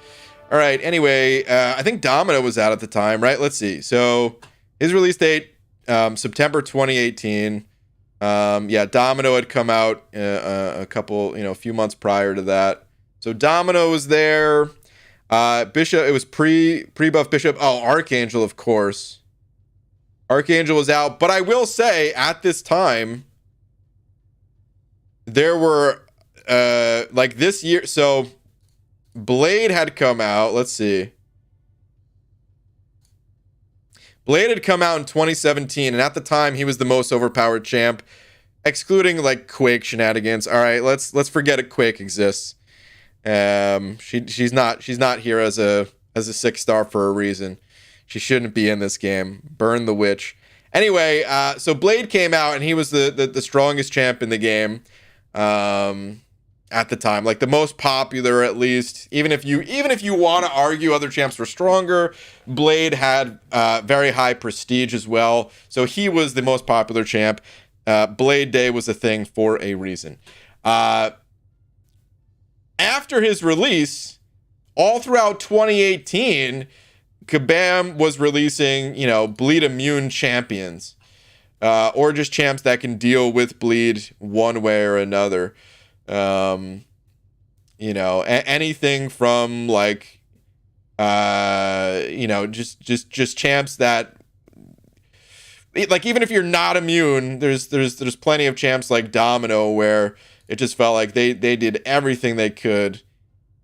All right. Anyway, I think Domino was out at the time, right? Let's see. So his release date, September 2018. Yeah, Domino had come out a few months prior to that. So Domino was there. Bishop, it was pre-buff Bishop. Oh, Archangel, of course. Archangel was out, but I will say at this time there were like this year. So Blade had come out. Let's see. Blade had come out in 2017, and at the time he was the most overpowered champ, excluding like Quake shenanigans. All right, let's forget it. Quake exists. She's not here as a 6-star for a reason. She shouldn't be in this game. Burn the witch. Anyway, so Blade came out and he was the strongest champ in the game at the time, like the most popular at least. Even if you want to argue other champs were stronger, Blade had very high prestige as well. So he was the most popular champ. Blade Day was a thing for a reason. After his release, all throughout 2018, Kabam was releasing, bleed immune champions, or just champs that can deal with bleed one way or another. Anything from like, just champs that, like, even if you're not immune, there's plenty of champs like Domino where it just felt like they did everything they could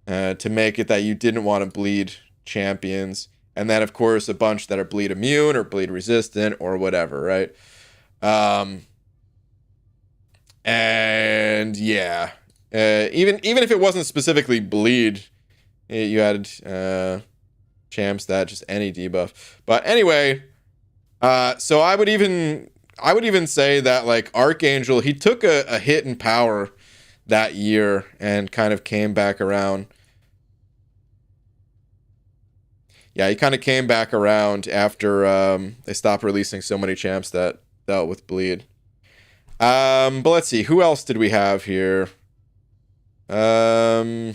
to make it that you didn't want to bleed champions. And then, of course, a bunch that are bleed immune or bleed resistant or whatever, right? And yeah, even if it wasn't specifically bleed, you had champs that just any debuff. But anyway, so I would even say that like Archangel, he took a hit in power that year and kind of came back around. Yeah, he kind of came back around after they stopped releasing so many champs that dealt with bleed. But let's see, who else did we have here? No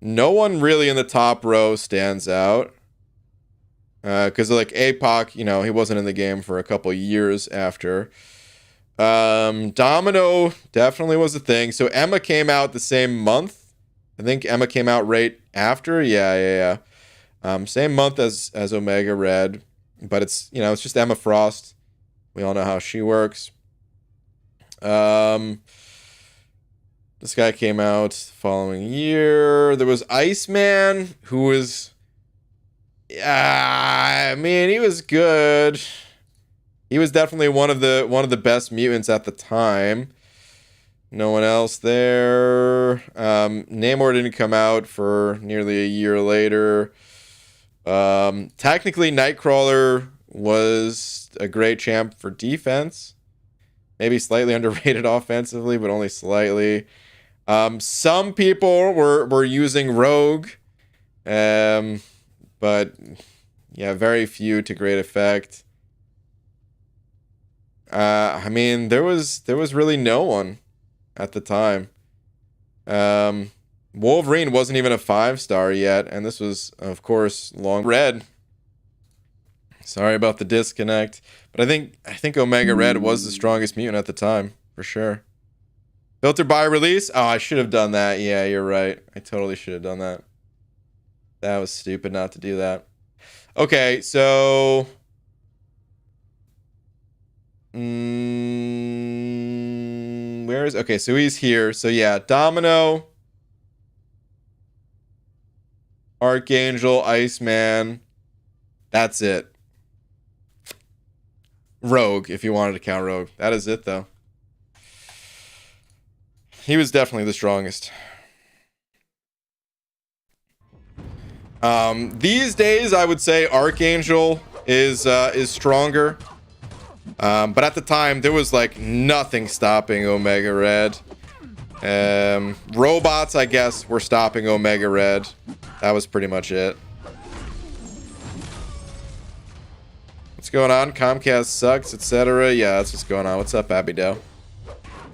one really in the top row stands out. Because like APOC, he wasn't in the game for a couple years after. Domino definitely was a thing. So Emma came out the same month. I think Emma came out right after. Yeah. Same month as Omega Red, but it's it's just Emma Frost. We all know how she works. This guy came out the following year. There was Iceman, who was, I mean, he was good. He was definitely one of the best mutants at the time. No one else there. Namor didn't come out for nearly a year later. Technically, Nightcrawler was a great champ for defense. Maybe slightly underrated offensively, but only slightly. Some people were using Rogue. But yeah, very few to great effect. I mean, there was really no one at the time. Wolverine wasn't even a 5-star yet, and this was, of course, Long Red. Sorry about the disconnect, but I think Omega Red was the strongest mutant at the time, for sure. Filter by release? Oh, I should have done that. Yeah, you're right. I totally should have done that. That was stupid not to do that. Okay, so where is, okay, so he's here. So yeah, Domino, Archangel, Iceman. That's it. Rogue, if you wanted to count Rogue. That is it, though. He was definitely the strongest. These days, I would say Archangel is stronger. But at the time, there was like nothing stopping Omega Red. Robots, I guess, were stopping Omega Red. That was pretty much it. What's going on? Comcast sucks, etc. Yeah, that's what's going on. What's up, Abido?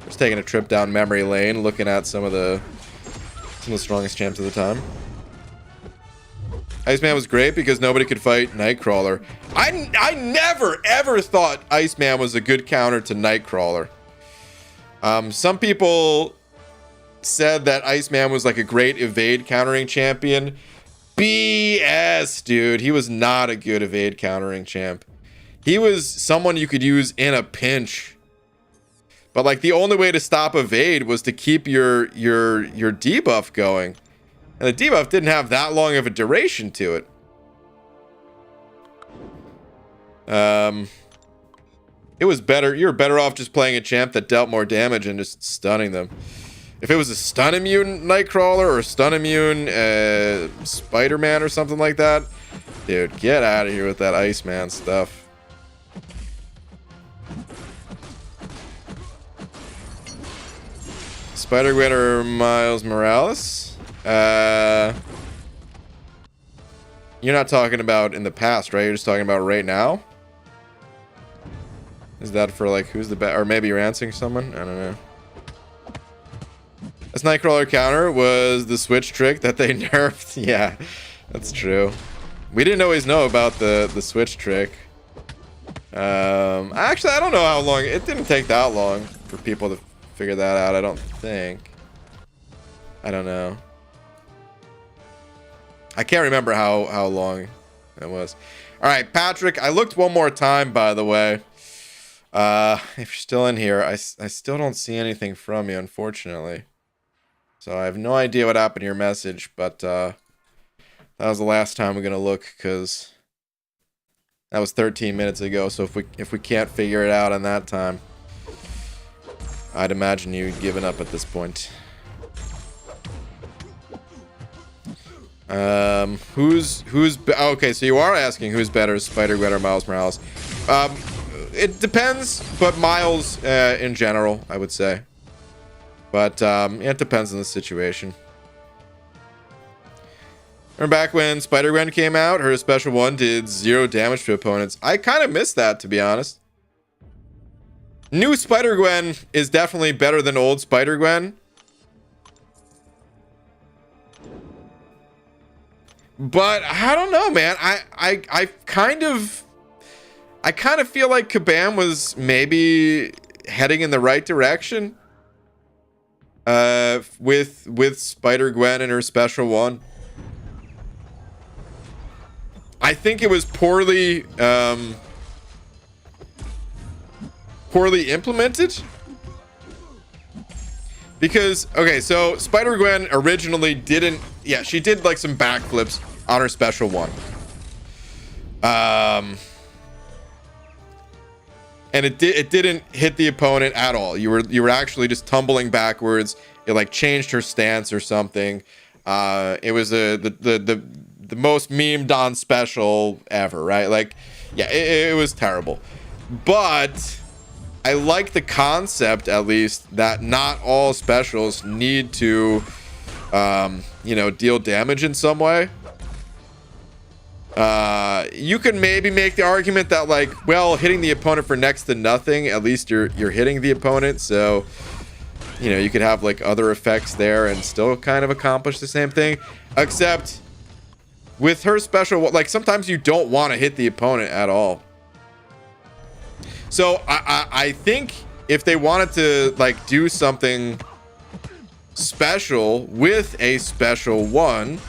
Just taking a trip down memory lane, looking at some of the strongest champs of the time. Iceman was great because nobody could fight Nightcrawler. I never ever thought Iceman was a good counter to Nightcrawler. Some people said that Iceman was like a great evade countering champion. BS, dude. He was not a good evade countering champ. He was someone you could use in a pinch. But like the only way to stop evade was to keep your debuff going. And the debuff didn't have that long of a duration to it. It was better. You were better off just playing a champ that dealt more damage and just stunning them. If it was a stun immune Nightcrawler or a stun immune Spider-Man or something like that, dude, get out of here with that Iceman stuff. Spider-Gwen or Miles Morales? You're not talking about in the past, right? You're just talking about right now? Is that for like who's the best? Or maybe you're answering someone? I don't know. This Nightcrawler counter was the switch trick that they nerfed. Yeah, that's true. We didn't always know about the switch trick. Actually, I don't know how long. It didn't take that long for people to figure that out, I don't think. I don't know. I can't remember how long it was. All right, Patrick, I looked one more time, by the way. If you're still in here, I still don't see anything from you, unfortunately. So I have no idea what happened to your message, but that was the last time we're going to look, because that was 13 minutes ago. So if we can't figure it out in that time, I'd imagine you'd given up at this point. Okay, so you are asking who's better, Spider-Gwen or Miles Morales. It depends, but Miles in general, I would say. But it depends on the situation. Remember back when Spider-Gwen came out, her special one did 0 damage to opponents. I kind of missed that, to be honest. New Spider-Gwen is definitely better than old Spider-Gwen. But I don't know, man. I kind of feel like Kabam was maybe heading in the right direction. With Spider-Gwen and her special one. I think it was poorly implemented. Because, okay, so Spider-Gwen originally didn't... Yeah, she did like some backflips on her special one. And it didn't hit the opponent at all. You were actually just tumbling backwards. It like changed her stance or something. It was the most memed on special ever, right? Like, yeah, it was terrible. But I like the concept, at least, that not all specials need to, deal damage in some way. You can maybe make the argument that, like, well, hitting the opponent for next to nothing, at least you're hitting the opponent, so, you could have, like, other effects there and still kind of accomplish the same thing. Except, with her special, like, sometimes you don't want to hit the opponent at all. So, I think if they wanted to, like, do something special with a special one,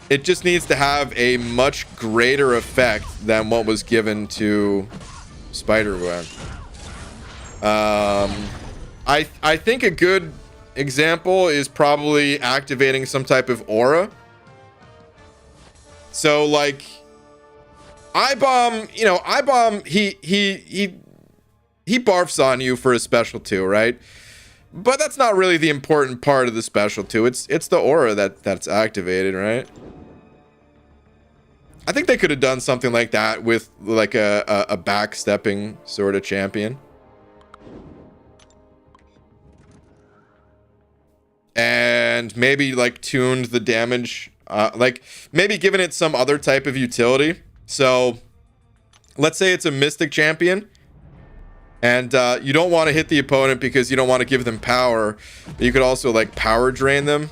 it just needs to have a much greater effect than what was given to Spider-Gwen. I think a good example is probably activating some type of aura. So, like, I-Bomb, I-Bomb, he barfs on you for a special too, right? But that's not really the important part of the special too. It's the aura that's activated, right? I think they could have done something like that with like a backstepping sort of champion. And maybe like tuned the damage, like maybe given it some other type of utility. So let's say it's a mystic champion and you don't want to hit the opponent because you don't want to give them power. You could also like power drain them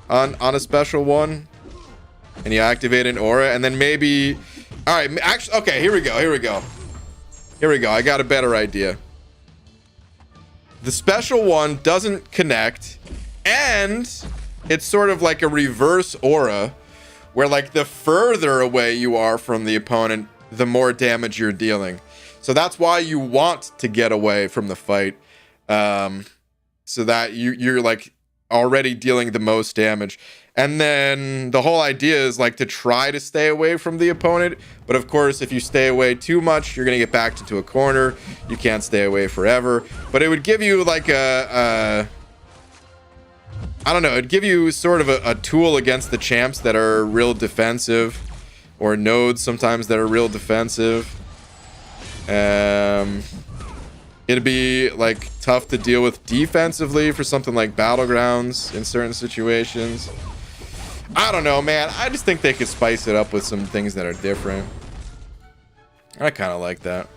on a special one, and you activate an aura, and then maybe, all right, actually, okay, here we go. I got a better idea. The special one doesn't connect, and it's sort of like a reverse aura where like the further away you are from the opponent, the more damage you're dealing. So that's why you want to get away from the fight, so that you're like already dealing the most damage. And then the whole idea is like to try to stay away from the opponent. But of course, if you stay away too much, you're going to get backed into a corner. You can't stay away forever. But it would give you like I don't know, it'd give you sort of a tool against the champs that are real defensive, or nodes sometimes that are real defensive. It'd be like tough to deal with defensively for something like Battlegrounds in certain situations. I don't know, man. I just think they could spice it up with some things that are different. I kind of like that.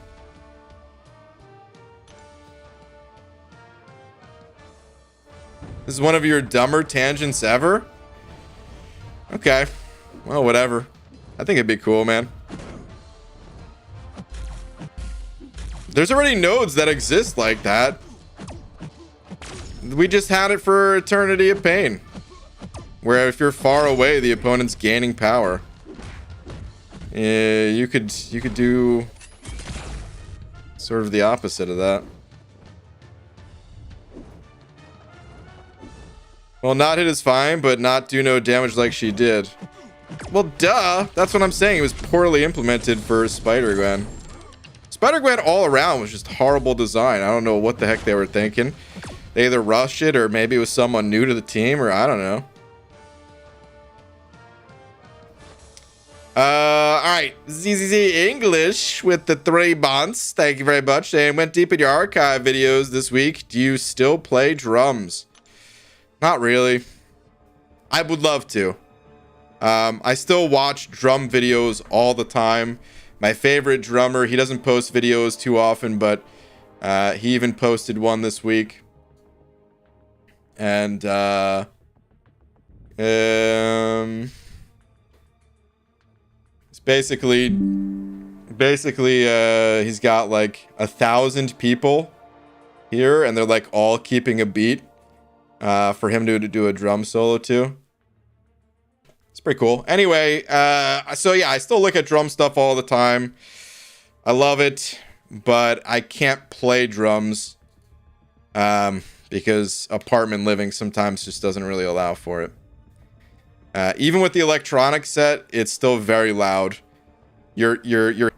This is one of your dumber tangents ever? Okay. Well, whatever. I think it'd be cool, man. There's already nodes that exist like that. We just had it for Eternity of Pain, where if you're far away, the opponent's gaining power. You could do sort of the opposite of that. Well, not hit is fine, but not do no damage like she did. Well, duh. That's what I'm saying. It was poorly implemented for Spider-Gwen. Spider-Gwen all around was just horrible design. I don't know what the heck they were thinking. They either rushed it, or maybe it was someone new to the team, or I don't know. All right. ZZZ English with the 3 months. Thank you very much. And went deep in your archive videos this week. Do you still play drums? Not really. I would love to. I still watch drum videos all the time. My favorite drummer, he doesn't post videos too often, but he even posted one this week. And it's basically he's got like 1,000 people here, and they're like all keeping a beat for him to do a drum solo to. It's pretty cool. Anyway, so yeah, I still look at drum stuff all the time. I love it, but I can't play drums because apartment living sometimes just doesn't really allow for it. Even with the electronic set, it's still very loud. The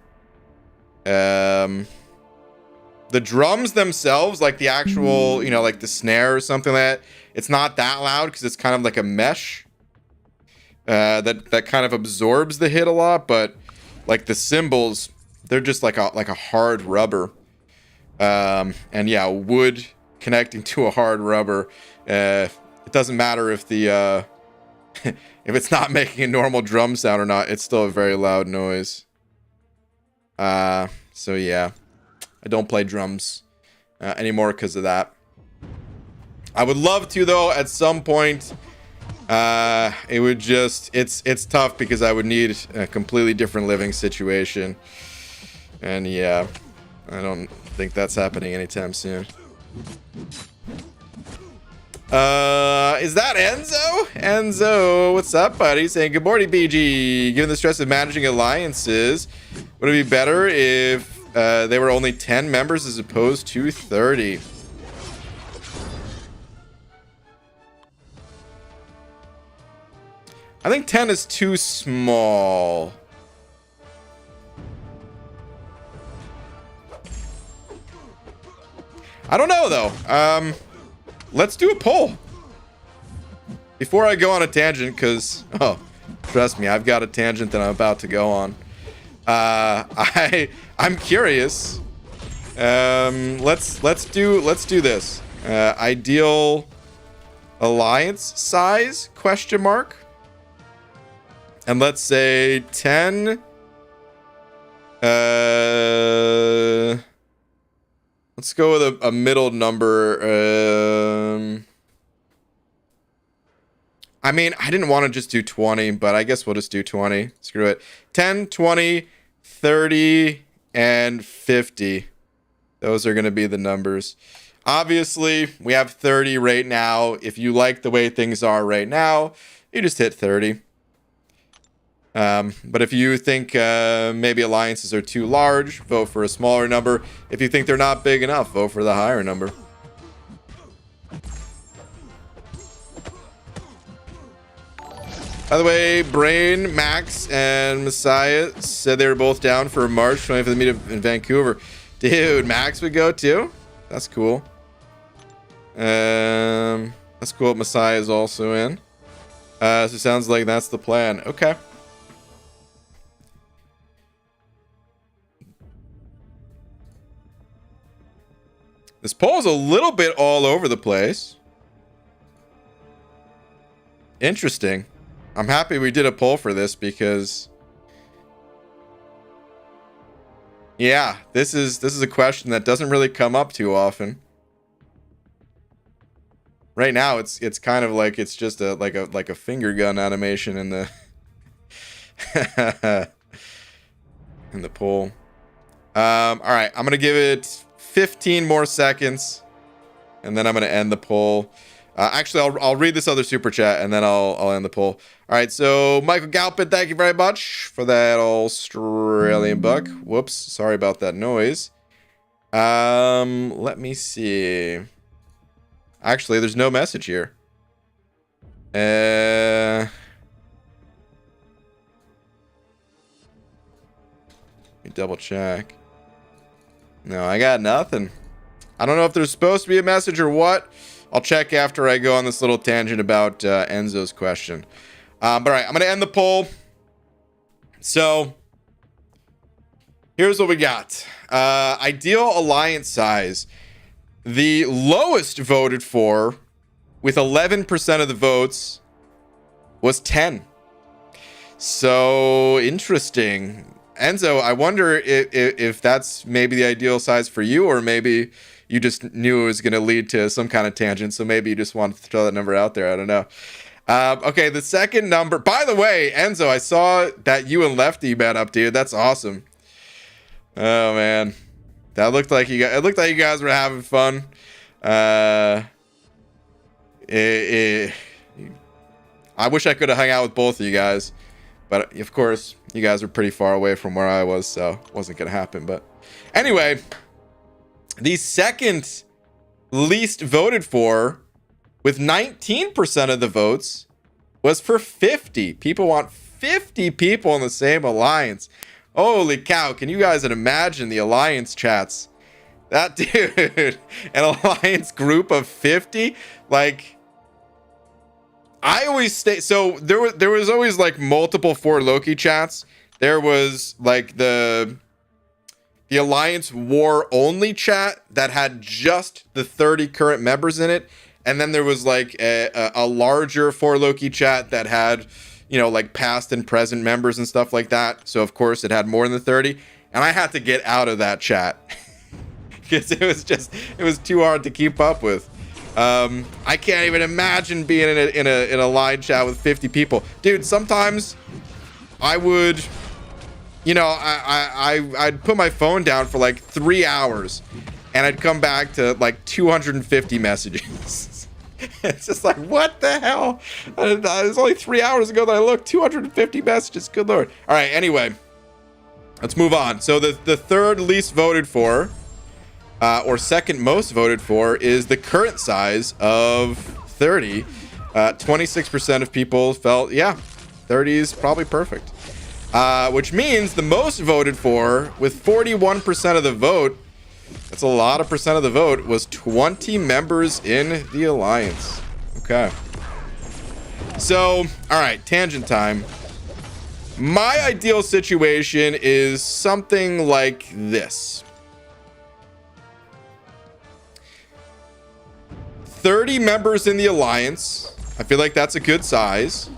drums themselves, like the actual, you know, like the snare or something like that, it's not that loud because it's kind of like a mesh. That kind of absorbs the hit a lot, but like the cymbals, they're just like a hard rubber. And yeah, wood connecting to a hard rubber. It doesn't matter if the if it's not making a normal drum sound or not, it's still a very loud noise. So yeah, I don't play drums anymore because of that. I would love to though at some point. It would just, it's tough because I would need a completely different living situation, and yeah, I don't think that's happening anytime soon. Is that Enzo? Enzo, what's up, buddy? Saying good morning, BG. Given the stress of managing alliances, would it be better if they were only 10 members as opposed to 30? I think 10 is too small. I don't know though. let's do a poll. Before I go on a tangent, because, oh, trust me, I've got a tangent that I'm about to go on. I'm curious. Let's do this. Ideal alliance size, question mark. And let's say 10. Let's go with a middle number. I mean, I didn't want to just do 20, but I guess we'll just do 20. Screw it. 10, 20, 30, and 50. Those are going to be the numbers. Obviously, we have 30 right now. If you like the way things are right now, you just hit 30. But if you think maybe alliances are too large, vote for a smaller number. If you think they're not big enough, vote for the higher number. By the way, Brain, Max, and Messiah said they were both down for March 20th for the meetup in Vancouver. Dude, Max would go too? That's cool. That's cool. Messiah is also in. So it sounds like that's the plan. Okay. This poll is a little bit all over the place. Interesting. I'm happy we did a poll for this because, yeah, this is a question that doesn't really come up too often. Right now, it's kind of like it's just like a finger gun animation in the in the poll. All right, I'm gonna give it 15 more seconds, and then I'm gonna end the poll. Actually, I'll read this other super chat and then I'll end the poll. All right, so Michael Galpin, thank you very much for that Australian buck. Whoops, sorry about that noise. Let me see. Actually, there's no message here. Let me double check. No, I got nothing. I don't know if there's supposed to be a message or what. I'll check after I go on this little tangent about Enzo's question. But all right, I'm going to end the poll. So, here's what we got. Ideal alliance size. The lowest voted for, with 11% of the votes, was 10. So, interesting. Enzo, I wonder if that's maybe the ideal size for you, or maybe you just knew it was going to lead to some kind of tangent, so maybe you just wanted to throw that number out there. I don't know. Okay, the second number. By the way, Enzo, I saw that you and Lefty met up, dude. That's awesome. Oh man, that looked like you guys. It looked like you guys were having fun. I wish I could have hung out with both of you guys, but of course, you guys were pretty far away from where I was, so it wasn't gonna happen. But anyway. The second least voted for, with 19% of the votes, was for 50. People want 50 people in the same alliance. Holy cow, can you guys imagine the alliance chats? That dude, an alliance group of 50? Like, I always stay, so there was always like multiple For Loki chats. There was like the Alliance War only chat that had just the 30 current members in it. And then there was like a larger For Loki chat that had, you know, like past and present members and stuff like that. So of course it had more than the 30. And I had to get out of that chat because it was too hard to keep up with. I can't even imagine being in a line chat with 50 people. Dude, sometimes I would... You know, I'd put my phone down for like 3 hours and I'd come back to like 250 messages. It's just like, what the hell? It was only 3 hours ago that I looked. 250 messages. Good Lord. All right, anyway, let's move on. So the third least voted for, or second most voted for, is the current size of 30. 26% of people felt, yeah, 30 is probably perfect. Which means the most voted for, with 41% of the vote, That's a lot of percent of the vote. Was 20 members in the alliance. Okay. So, all right, tangent time. My ideal situation is something like this. 30 members in the alliance. I feel like that's a good size.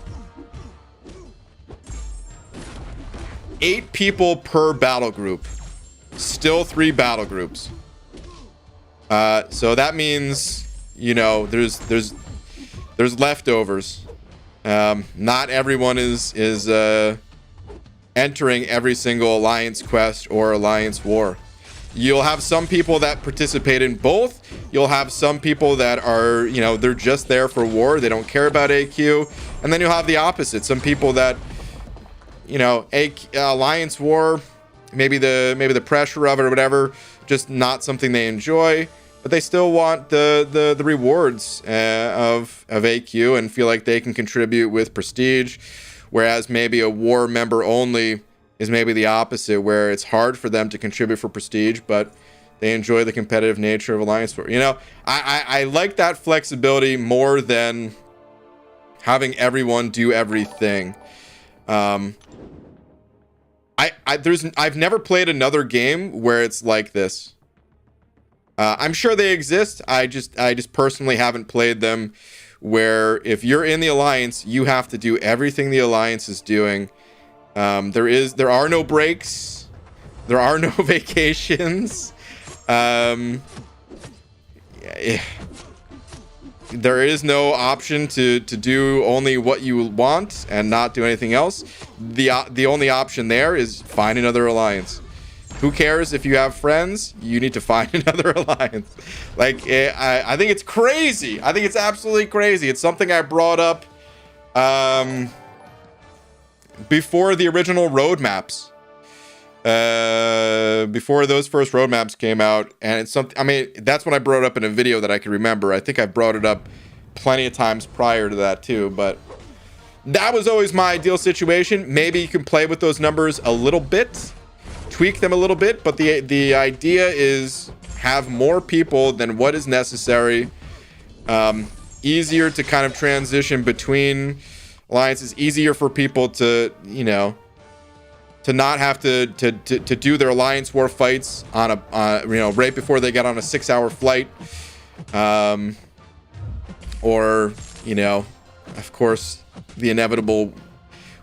8 people per battle group. Still 3 battle groups. So that means, you know, there's leftovers. Not everyone is entering every single alliance quest or alliance war. You'll have some people that participate in both. You'll have some people that are, you know, they're just there for war. They don't care about AQ. And then you'll have the opposite. Some people that, you know, alliance war, maybe the pressure of it or whatever, just not something they enjoy, but they still want the rewards of AQ and feel like they can contribute with prestige. Whereas maybe a war member only is maybe the opposite, where it's hard for them to contribute for prestige, but they enjoy the competitive nature of alliance war. You know, I like that flexibility more than having everyone do everything. I've never played another game where it's like this. I'm sure they exist. I just personally haven't played them, where if you're in the alliance, you have to do everything the alliance is doing. There are no breaks. There are no vacations. There is no option to do only what you want and not do anything else. The only option there is find another alliance. Who cares if you have friends? You need to find another alliance. Like, I think it's crazy. I think it's absolutely crazy. It's something I brought up before the original roadmaps. Before those first roadmaps came out, and it's something, I mean, that's when I brought it up in a video that I can remember. I think I brought it up plenty of times prior to that too, but that was always my ideal situation. Maybe you can play with those numbers a little bit, tweak them a little bit, but the idea is have more people than what is necessary. Easier to kind of transition between alliances, easier for people to, you know, to not have to do their alliance war fights on a you know, right before they get on a 6-hour flight, or, you know, of course, the inevitable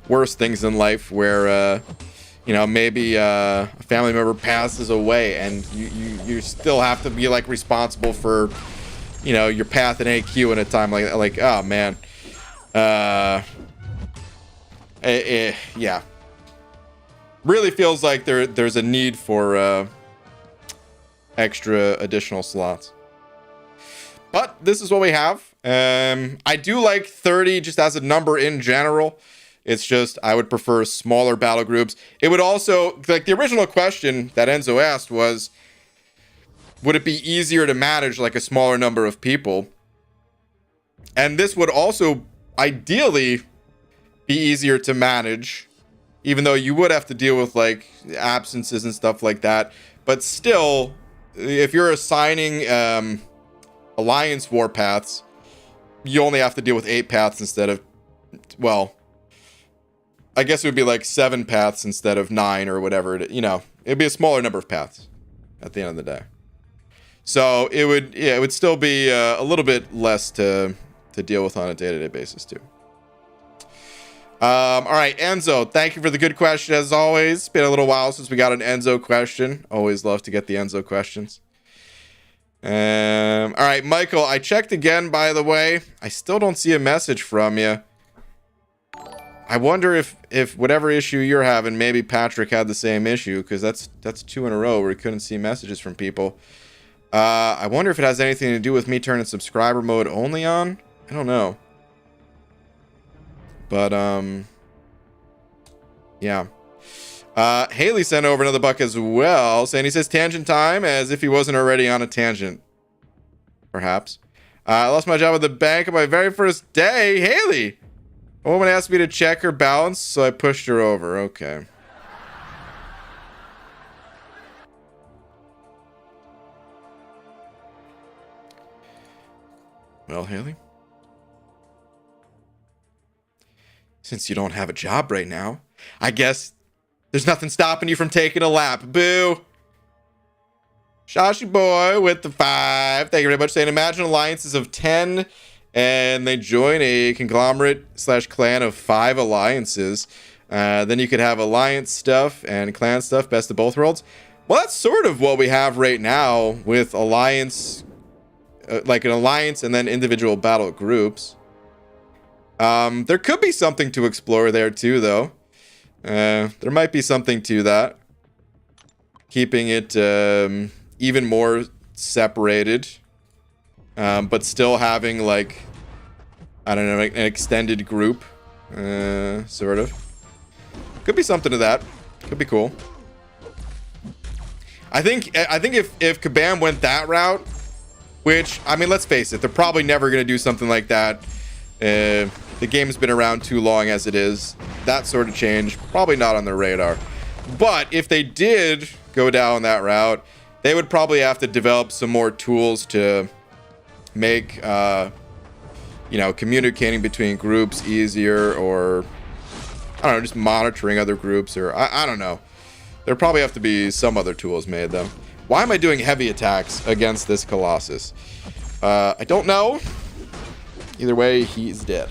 worst things in life where you know, maybe a family member passes away and you still have to be like responsible for, you know, your path in AQ in a time like oh man, yeah. Really feels like there's a need for extra additional slots. But this is what we have. I do like 30 just as a number in general. It's just I would prefer smaller battle groups. It would also, like the original question that Enzo asked was, would it be easier to manage like a smaller number of people? And this would also ideally be easier to manage, even though you would have to deal with like absences and stuff like that. But still, if you're assigning alliance war paths, you only have to deal with 8 paths instead of, well, I guess it would be like 7 paths instead of 9 or whatever. You know, it'd be a smaller number of paths at the end of the day. So it would, yeah, it would still be a little bit less to deal with on a day-to-day basis too. All right, Enzo, thank you for the good question as always. It's been a little while since we got an Enzo question. Always love to get the Enzo questions. All right, Michael, I checked again, by the way. I still don't see a message from you. I wonder if whatever issue you're having, maybe Patrick had the same issue, because that's 2 in a row where he couldn't see messages from people. I wonder if it has anything to do with me turning subscriber mode only on. I don't know. But, yeah. Haley sent over another buck as well, saying he says tangent time, as if he wasn't already on a tangent. Perhaps. I lost my job at the bank on my very first day. Haley! A woman asked me to check her balance, so I pushed her over. Okay. Well, Haley, since you don't have a job right now, I guess there's nothing stopping you from taking a lap. Boo. Shashi boy with the 5. Thank you very much. Saying imagine alliances of 10 and they join a conglomerate / clan of 5 alliances. Then you could have alliance stuff and clan stuff, best of both worlds. Well, that's sort of what we have right now with alliance, like an alliance and then individual battle groups. There could be something to explore there too, though. There might be something to that. Keeping it even more separated. But still having, like, I don't know, an extended group. Sort of. Could be something to that. Could be cool. I think if Kabam went that route, which, I mean, let's face it, they're probably never going to do something like that. The game's been around too long as it is. That sort of change, probably not on their radar. But if they did go down that route, they would probably have to develop some more tools to make, you know, communicating between groups easier, or, I don't know, just monitoring other groups, or, I don't know. There probably have to be some other tools made, though. Why am I doing heavy attacks against this Colossus? I don't know. Either way, he's dead.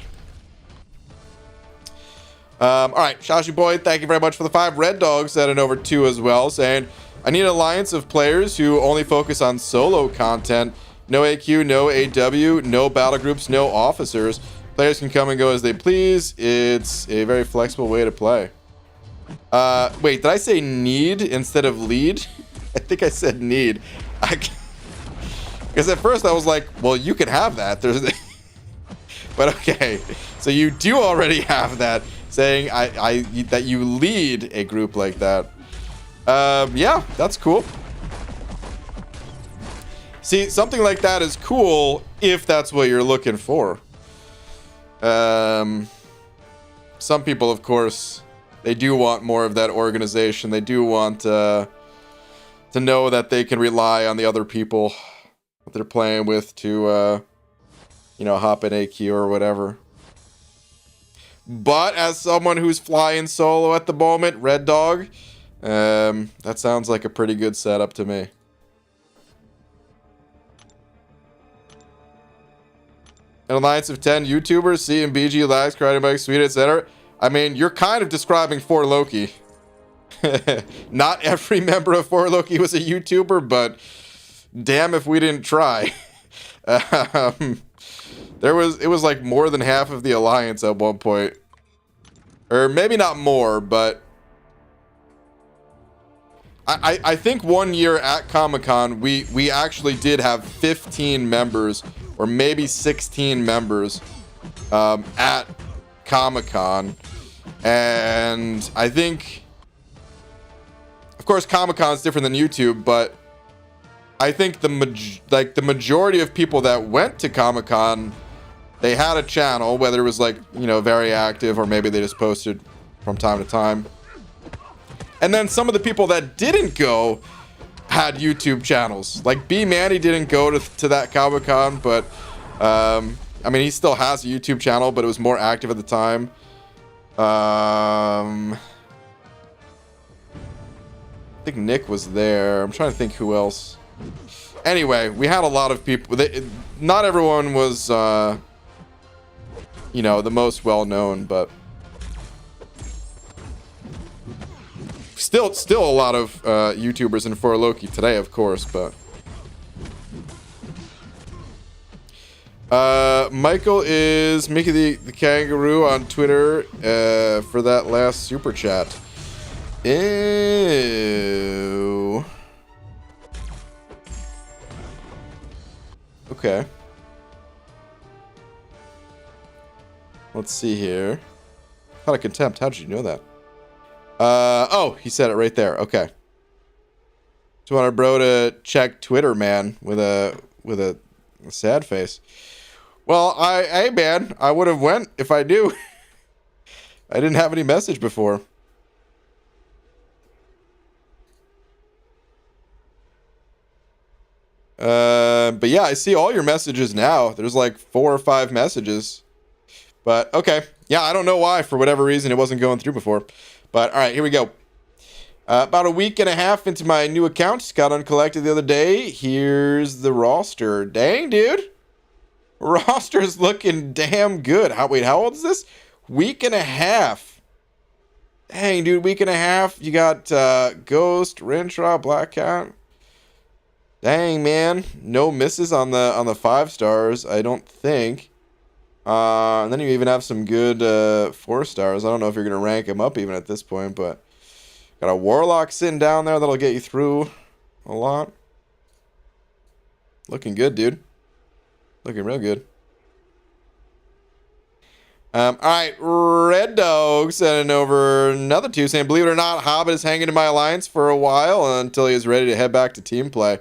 Alright, Shashi Boy, thank you very much for the 5. Red Dog sending over 2 as well, saying, I need an alliance of players who only focus on solo content. No AQ, no AW, no battle groups, no officers. Players can come and go as they please. It's a very flexible way to play. Wait, did I say need instead of lead? I think I said need. Because at first I was like, well, you can have that. But okay, so you do already have that, saying that you lead a group like that. Yeah, that's cool. See, something like that is cool if that's what you're looking for. Some people, of course, they do want more of that organization. They do want to know that they can rely on the other people that they're playing with to, you know, hop in AQ or whatever. But as someone who's flying solo at the moment, Red Dog, that sounds like a pretty good setup to me. An alliance of 10 YouTubers, C and BG, Lags, Karate Mike, Sweet, etc. I mean, you're kind of describing 4Loki. Not every member of 4Loki was a YouTuber, but damn if we didn't try. It was like more than half of the alliance at one point. Or maybe not more, but I think one year at Comic-Con we actually did have 15 members, or maybe 16 members, at Comic-Con. And I think, of course, Comic-Con is different than YouTube, but I think the majority of people that went to Comic-Con, they had a channel, whether it was like, you know, very active, or maybe they just posted from time to time. And then some of the people that didn't go had YouTube channels. Like B Manny didn't go to that Comic-Con, but I mean, he still has a YouTube channel, but it was more active at the time. I think Nick was there. I'm trying to think who else. Anyway, we had a lot of people. Not everyone was, you know, the most well-known, but still a lot of YouTubers in 4Loki today, of course, but Michael is Mickey the Kangaroo on Twitter for that last super chat. Ew. Okay. Let's see here. Out of contempt. How did you know that? Oh, he said it right there. Okay. Just want our bro to check Twitter, man, with a sad face. Well, hey, man, I would have went if I knew. I didn't have any message before. But yeah, I see all your messages now. There's like 4 or 5 messages. But okay. Yeah, I don't know why. For whatever reason, it wasn't going through before. But all right, here we go. About a week and a half into my new account. Got uncollected the other day. Here's the roster. Dang, dude. Roster's looking damn good. Wait, how old is this? Week and a half. Dang, dude, week and a half. You got Ghost, Rintraw, Black Cat. Dang, man. No misses on the 5 stars, I don't think. And then you even have some good 4 stars. I don't know if you're going to rank them up even at this point, but got a Warlock sitting down there that'll get you through a lot. Looking good, dude. Looking real good. Alright, Red Dog sending over another 2 saying, believe it or not, Hobbit is hanging in my alliance for a while until he is ready to head back to team play.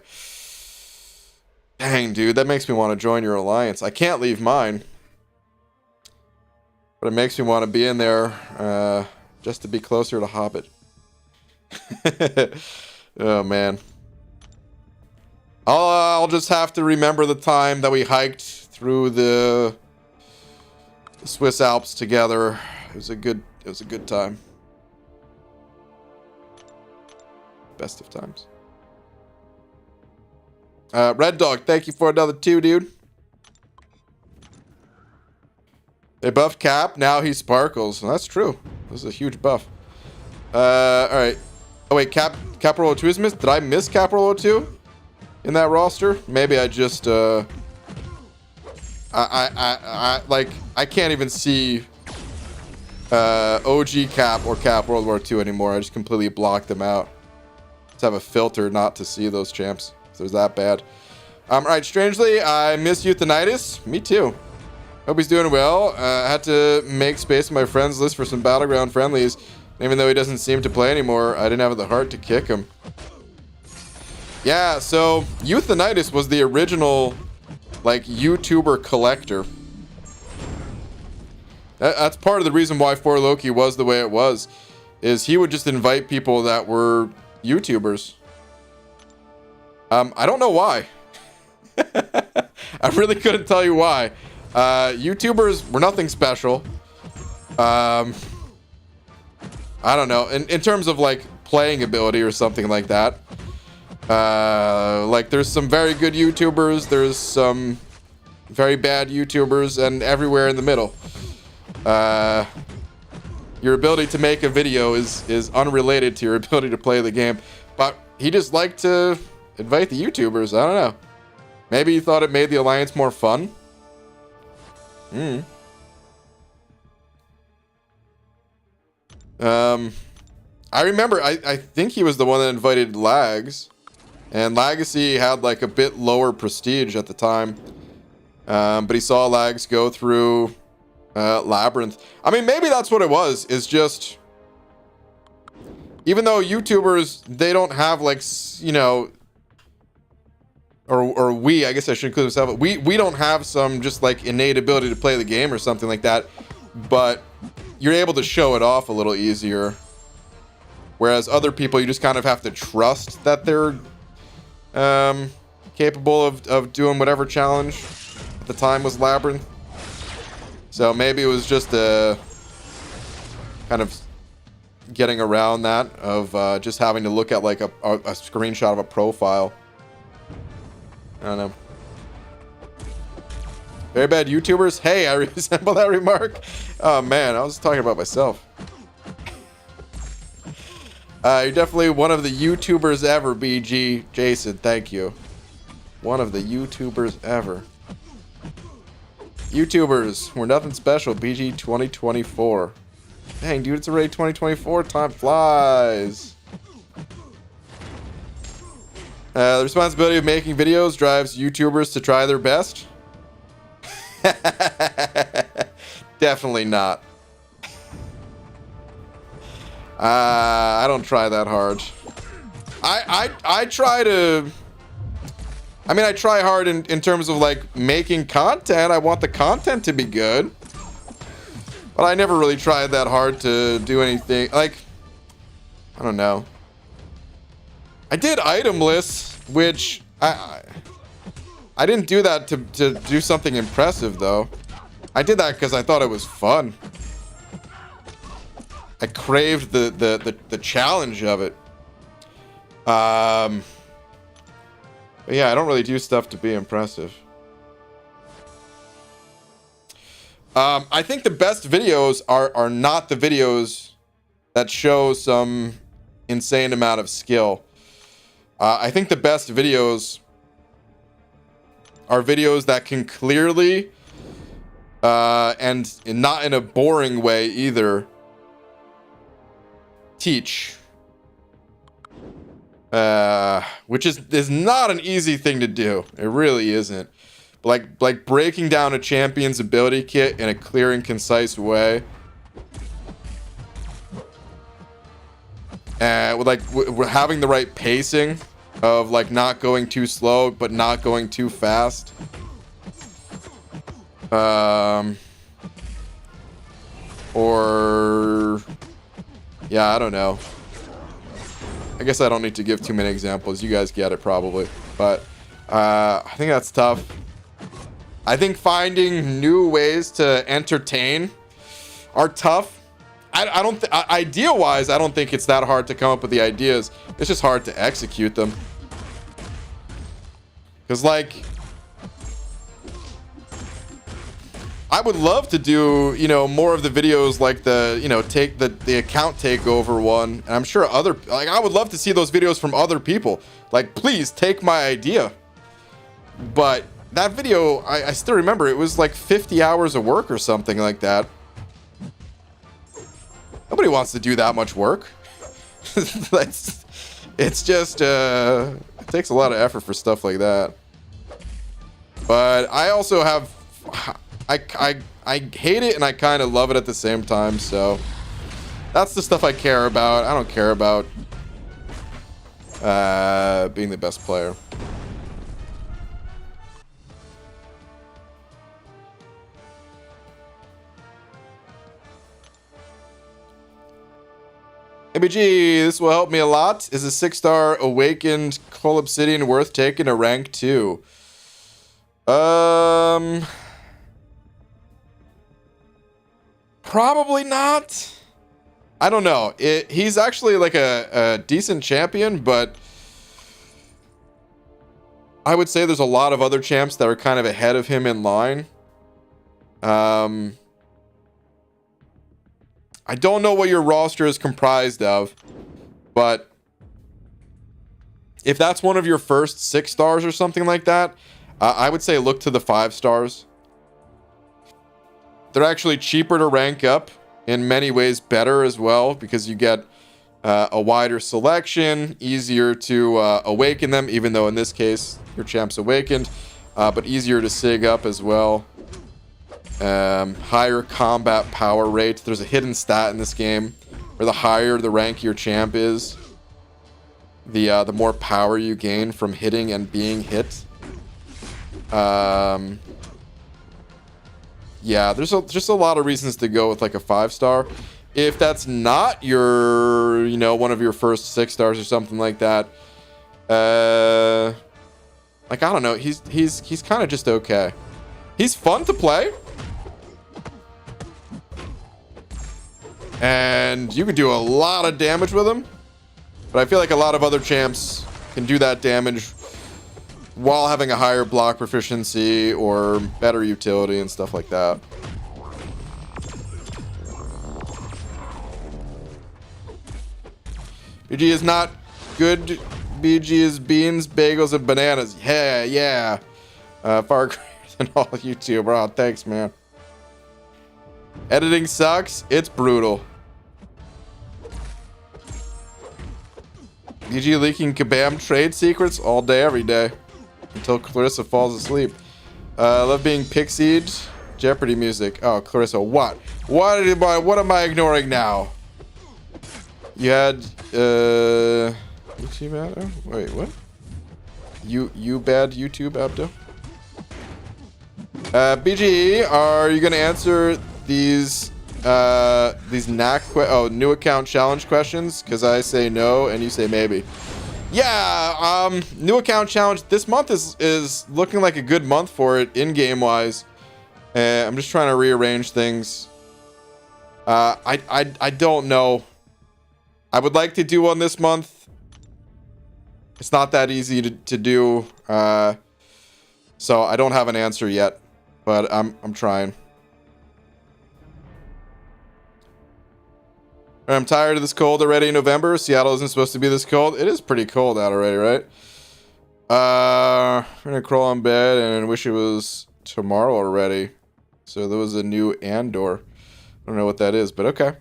Dang, dude, that makes me want to join your alliance. I can't leave mine. But it makes me want to be in there just to be closer to Hobbit. Oh, man. I'll just have to remember the time that we hiked through the Swiss Alps together. It was a good time. Best of times. Red Dog, thank you for another 2, dude. They buffed Cap, now he sparkles. That's true. This is a huge buff. Alright. Oh wait, Caparolo 2 is missed? Did I miss Caparolo 2? In that roster? Maybe I just I can't even see OG Cap or Cap World War II anymore. I just completely blocked them out. Just have a filter not to see those champs. If they're that bad. Alright, strangely, I miss Euthanitis. Me too. Hope he's doing well. I had to make space in my friends list for some Battleground friendlies. Even though he doesn't seem to play anymore, I didn't have the heart to kick him. Yeah, so Euthanitis was the original, like, YouTuber collector. That's part of the reason why 4Loki was the way it was, is he would just invite people that were YouTubers. I don't know why. I really couldn't tell you why. YouTubers were nothing special. I don't know. In terms of, like, playing ability or something like that. Like, there's some very good YouTubers, there's some very bad YouTubers, and everywhere in the middle. Your ability to make a video is unrelated to your ability to play the game. But he just liked to invite the YouTubers. I don't know. Maybe he thought it made the alliance more fun. I remember, I think he was the one that invited Lags. And Legacy had like a bit lower prestige at the time. But he saw Lags go through Labyrinth. I mean, maybe that's what it was. Is just, even though YouTubers, they don't have like, you know, or I guess I should include myself. We don't have some just like innate ability to play the game or something like that. But you're able to show it off a little easier. Whereas other people, you just kind of have to trust that they're capable of doing whatever challenge at the time was Labyrinth. So maybe it was just a kind of getting around that of just having to look at like a screenshot of a profile. I don't know. Very bad YouTubers? Hey, I resemble that remark. Oh man, I was talking about myself. You're definitely one of the YouTubers ever, BG. Jason, thank you. One of the YouTubers ever. YouTubers, we're nothing special. BG 2024. Dang, dude, it's already 2024. Time flies. The responsibility of making videos drives YouTubers to try their best. Definitely not. I don't try that hard. I try to... I mean, I try hard in terms of, like, making content. I want the content to be good. But I never really tried that hard to do anything. Like, I don't know. I did item lists, which... I didn't do that to do something impressive, though. I did that because I thought it was fun. I craved the challenge of it. But yeah, I don't really do stuff to be impressive. I think the best videos are not the videos that show some insane amount of skill. I think the best videos are videos that can clearly, and not in a boring way either, teach. Which is not an easy thing to do. It really isn't. Like breaking down a champion's ability kit in a clear and concise way. With having the right pacing of like not going too slow but not going too fast. Or yeah, I don't know. I guess I don't need to give too many examples. You guys get it probably. But I think that's tough. I think finding new ways to entertain are tough. I don't idea-wise, I don't think it's that hard to come up with the ideas. It's just hard to execute them. Because, like, I would love to do, you know, more of the videos like the, you know, take the account takeover one. And I'm sure other, like, I would love to see those videos from other people. Like, please take my idea. But that video, I still remember, it was like 50 hours of work or something like that. Nobody wants to do that much work. It's just, it takes a lot of effort for stuff like that. But I also have, I hate it and I kind of love it at the same time. So that's the stuff I care about. I don't care about being the best player. ABG, this will help me a lot. Is a 6-star awakened Coal Obsidian worth taking to rank 2? Probably not. I don't know. He's actually like a decent champion, but I would say there's a lot of other champs that are kind of ahead of him in line. I don't know what your roster is comprised of, but if that's one of your first 6 stars or something like that, I would say look to the 5 stars. They're actually cheaper to rank up, in many ways better as well, because you get a wider selection, easier to awaken them, even though in this case your champ's awakened, but easier to sig up as well. Higher combat power rate. There's a hidden stat in this game where the higher the rank your champ is, the more power you gain from hitting and being hit. Yeah, there's just a lot of reasons to go with like a 5-star. If that's not your, you know, one of your first 6 stars or something like that, like, I don't know, he's kind of just okay. He's fun to play. And you can do a lot of damage with him. But I feel like a lot of other champs can do that damage while having a higher block proficiency or better utility and stuff like that. BG is not good. BG is beans, bagels, and bananas. Yeah, yeah. Far greater than all YouTube. Oh, thanks, man. Editing sucks. It's brutal. BG leaking Kabam trade secrets all day, every day. Until Clarissa falls asleep. Love being pixied. Jeopardy music. Oh, Clarissa, what? What am I ignoring now? You had, YouTube Abdo? Wait, what? You bad YouTube Abdo? BG, are you gonna answer these new account challenge questions? Because I say no and you say maybe. Yeah, new account challenge. This month is looking like a good month for it in-game wise. I'm just trying to rearrange things. I don't know. I would like to do one this month. It's not that easy to do. So I don't have an answer yet, but I'm trying. I'm tired of this cold already in November. Seattle isn't supposed to be this cold. It is pretty cold out already, right? I'm gonna crawl on bed and wish it was tomorrow already. So there was a new Andor. I don't know what that is, but okay.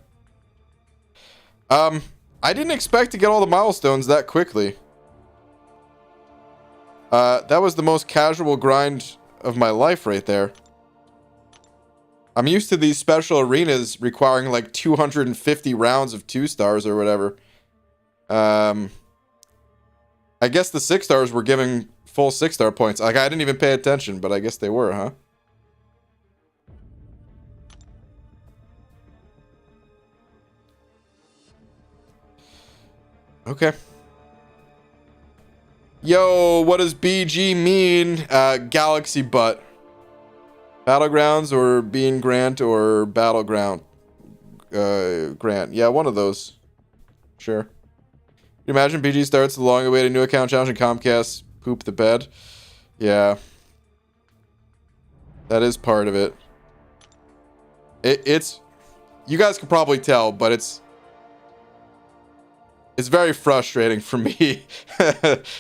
I didn't expect to get all the milestones that quickly. That was the most casual grind of my life right there. I'm used to these special arenas requiring like 250 rounds of 2 stars or whatever. I guess the 6 stars were giving full 6-star points. Like, I didn't even pay attention, but I guess they were, huh? Okay. Yo, what does BG mean? Galaxy butt. Battlegrounds or Bean Grant or Battleground Grant. Yeah, one of those. Sure. Can you imagine BG starts the long-awaited new account challenge and Comcast poop the bed? Yeah. That is part of it. It's... You guys can probably tell, but it's very frustrating for me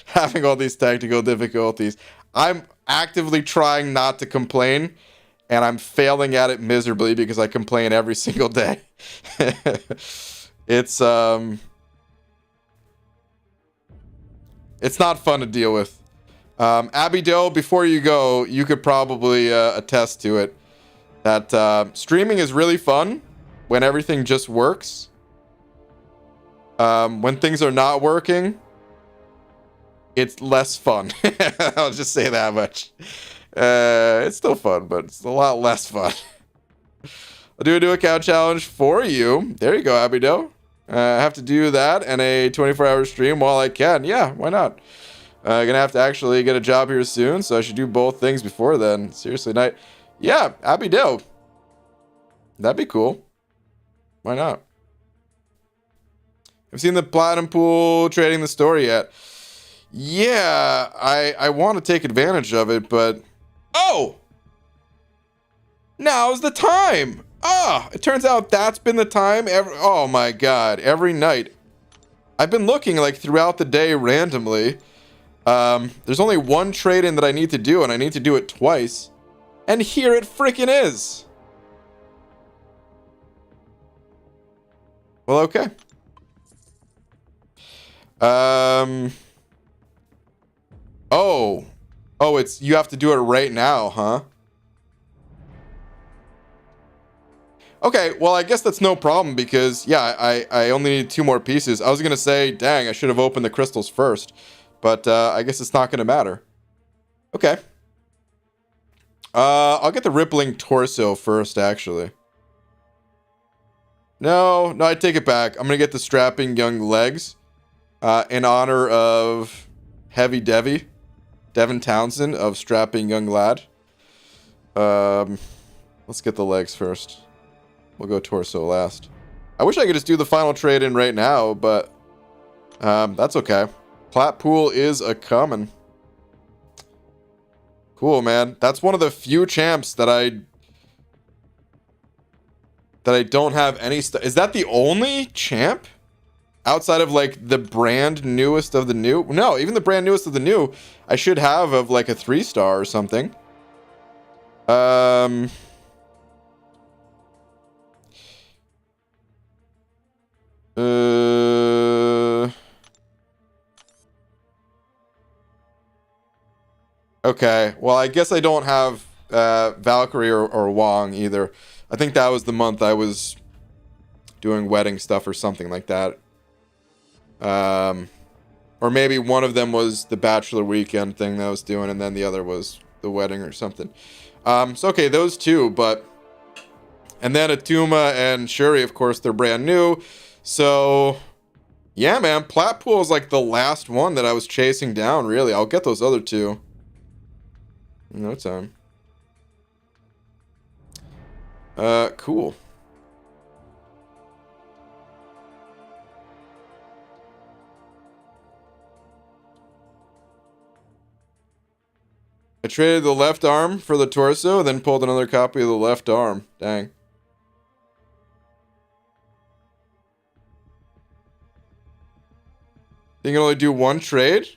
having all these technical difficulties. I'm actively trying not to complain, and I'm failing at it miserably because I complain every single day. It's not fun to deal with. Abby Doe, before you go, you could probably attest to it. That streaming is really fun when everything just works. When things are not working, it's less fun. I'll just say that much. It's still fun, but it's a lot less fun. I'll do a new account challenge for you. There you go, Abido. I have to do that and a 24-hour stream while I can. Yeah, why not? Gonna have to actually get a job here soon, so I should do both things before then. Seriously, night. Yeah, Abido. That'd be cool. Why not? I've seen the Platinum Pool trading the story yet. Yeah, I want to take advantage of it, but... Oh! Now's the time! Ah! It turns out that's been the time oh my god, every night. I've been looking, like, throughout the day randomly. There's only one trade-in that I need to do, and I need to do it twice. And here it freaking is! Well, okay. Oh, it's, you have to do it right now, huh? Okay, well, I guess that's no problem because, yeah, I only need 2 more pieces. I was gonna say, dang, I should have opened the crystals first. But, I guess it's not gonna matter. Okay. I'll get the rippling torso first, actually. No, I take it back. I'm gonna get the strapping young legs. In honor of Heavy Devin Townsend of Strapping Young Lad. Let's get the legs first. We'll go torso last. I wish I could just do the final trade in right now, but that's okay. Platpool is a coming. Cool, man. That's one of the few champs that I don't have any is that the only champ? Outside of, like, the brand newest of the new? No, even the brand newest of the new, I should have of, like, a 3-star or something. Okay, well, I guess I don't have, Valkyrie or Wong either. I think that was the month I was doing wedding stuff or something like that. Or maybe one of them was the bachelor weekend thing that I was doing, and then the other was the wedding or something. So okay, those two, but... And then Atuma and Shuri, of course, they're brand new. So... Yeah, man. Platpool is like the last one that I was chasing down, really. I'll get those other two in no time. Cool. I traded the left arm for the torso, then pulled another copy of the left arm. Dang. You can only do one trade?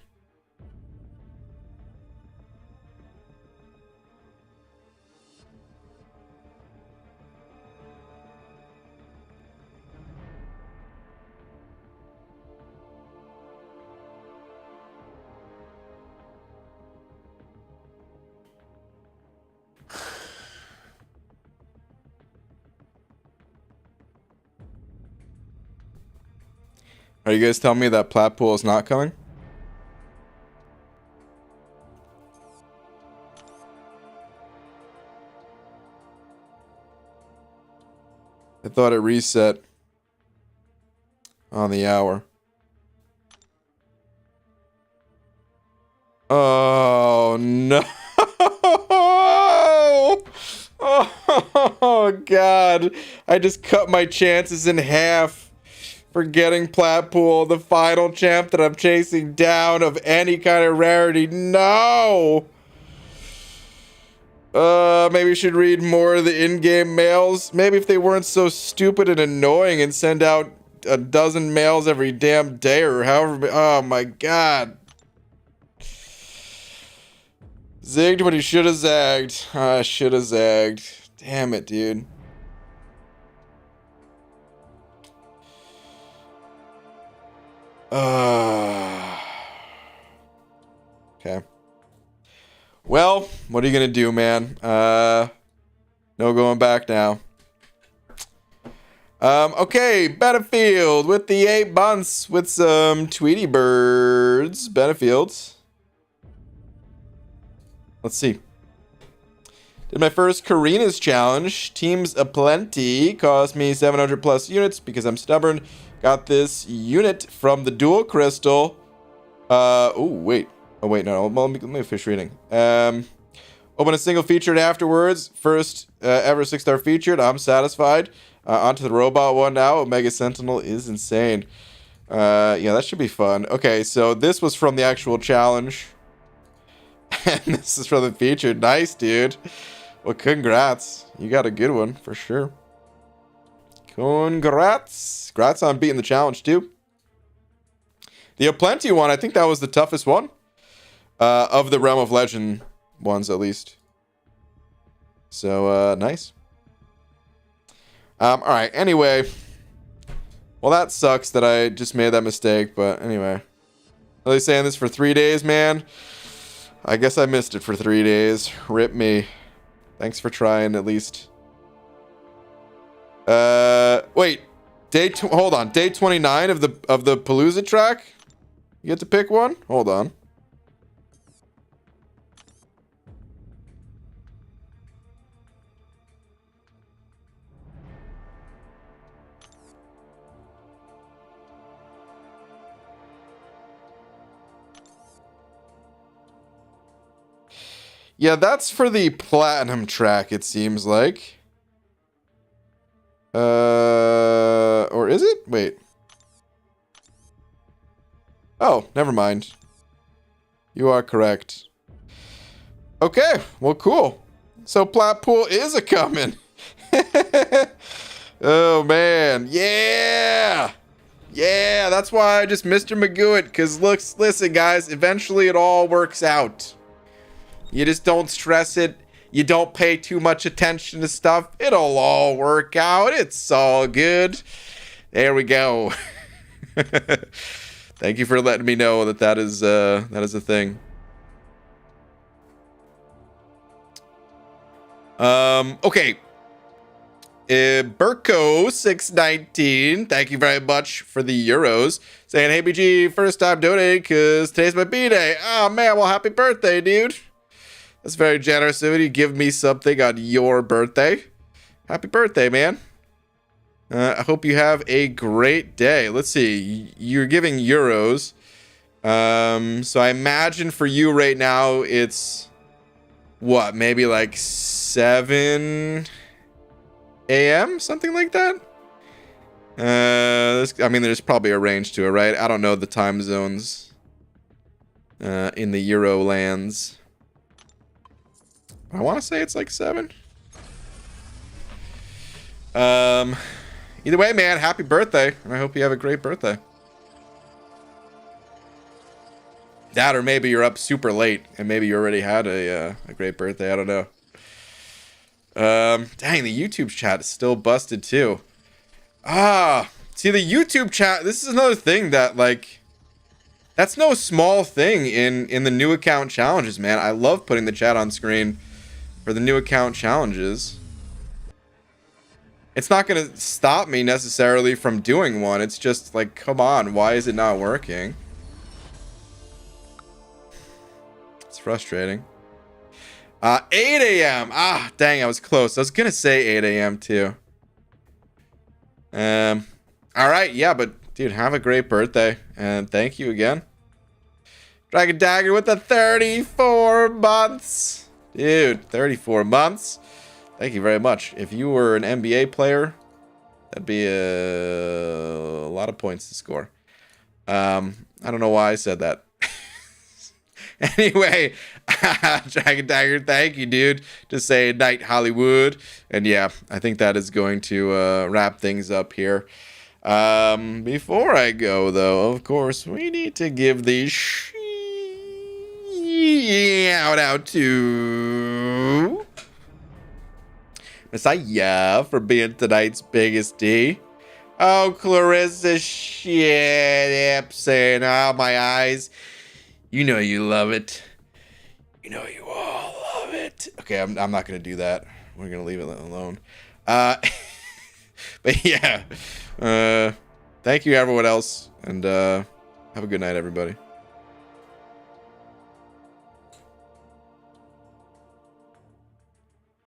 Are you guys telling me that Platpool is not coming? I thought it reset on the hour. Oh, no. Oh, God. I just cut my chances in half for getting Platpool, the final champ that I'm chasing down of any kind of rarity. No! Maybe we should read more of the in-game mails. Maybe if they weren't so stupid and annoying and send out a dozen mails every damn day or however. Oh, my God. Zigged when he should have zagged. I should have zagged. Damn it, dude. Okay. Well, what are you gonna do, man? No going back now. Okay, Battlefield with the 8 months with some Tweety birds. Battlefield. Let's see. Did my first Karina's challenge. Teams aplenty. Cost me 700 plus units because I'm stubborn. Got this unit from the dual crystal. Oh, wait. Oh, wait, no. Let me finish reading. Open a single featured afterwards. First ever 6-star featured. I'm satisfied. Onto the robot one now. Omega Sentinel is insane. Yeah, that should be fun. Okay, so this was from the actual challenge. And this is from the featured. Nice, dude. Well, congrats. You got a good one, for sure. Congrats. Congrats on beating the challenge, too. The Aplenty one, I think that was the toughest one. Of the Realm of Legend ones, at least. So, nice. Alright, anyway. Well, that sucks that I just made that mistake, but anyway. Are they saying this for 3 days, man? I guess I missed it for 3 days. Rip me. Thanks for trying, at least. Wait. Hold on. Day 29 of the Palooza track? You get to pick one? Hold on. Yeah, that's for the platinum track, it seems like. Or is it? Wait. Oh, never mind. You are correct. Okay, well, cool. So Platpool is a coming. Oh, man. Yeah! Yeah, that's why I just Mr. Magoo it, because listen, guys, eventually it all works out. You just don't stress it. You don't pay too much attention to stuff. It'll all work out. It's all good. There we go. Thank you for letting me know that is a thing. Okay. Burko619, thank you very much for the euros. Saying, hey, BG, first time donating because today's my B-day. Oh, man, well, happy birthday, dude. That's very generous of you to give me something on your birthday. Happy birthday, man. I hope you have a great day. Let's see. You're giving euros. So I imagine for you right now, it's what? Maybe like 7 a.m.? Something like that? I mean, there's probably a range to it, right? I don't know the time zones in the Euro lands. I want to say it's like 7. Either way, man, happy birthday. And I hope you have a great birthday. That, or maybe you're up super late and maybe you already had a great birthday. I don't know. Dang, the YouTube chat is still busted too. See, the YouTube chat, this is another thing that, like, that's no small thing in the new account challenges, man. I love putting the chat on screen for the new account challenges. It's not going to stop me necessarily from doing one. It's just like, come on, why is it not working? It's frustrating. 8 a.m. Ah, dang, I was close. I was going to say 8 a.m. too. All right, yeah, but dude, have a great birthday. And thank you again. Dragon Dagger with the 34 months. Dude, 34 months. Thank you very much. If you were an NBA player, that'd be a lot of points to score. I don't know why I said that. Anyway, Dragon Dagger, thank you, dude. Just say night, Hollywood. And yeah, I think that is going to wrap things up here. Before I go, though, of course, we need to give the shout out to Messiah for being tonight's biggest D. Oh, Clarissa, shit, saying, oh, my eyes. You know you love it. You know you all love it. Okay, I'm not going to do that. We're going to leave it alone. But yeah. Thank you, everyone else. And have a good night, everybody.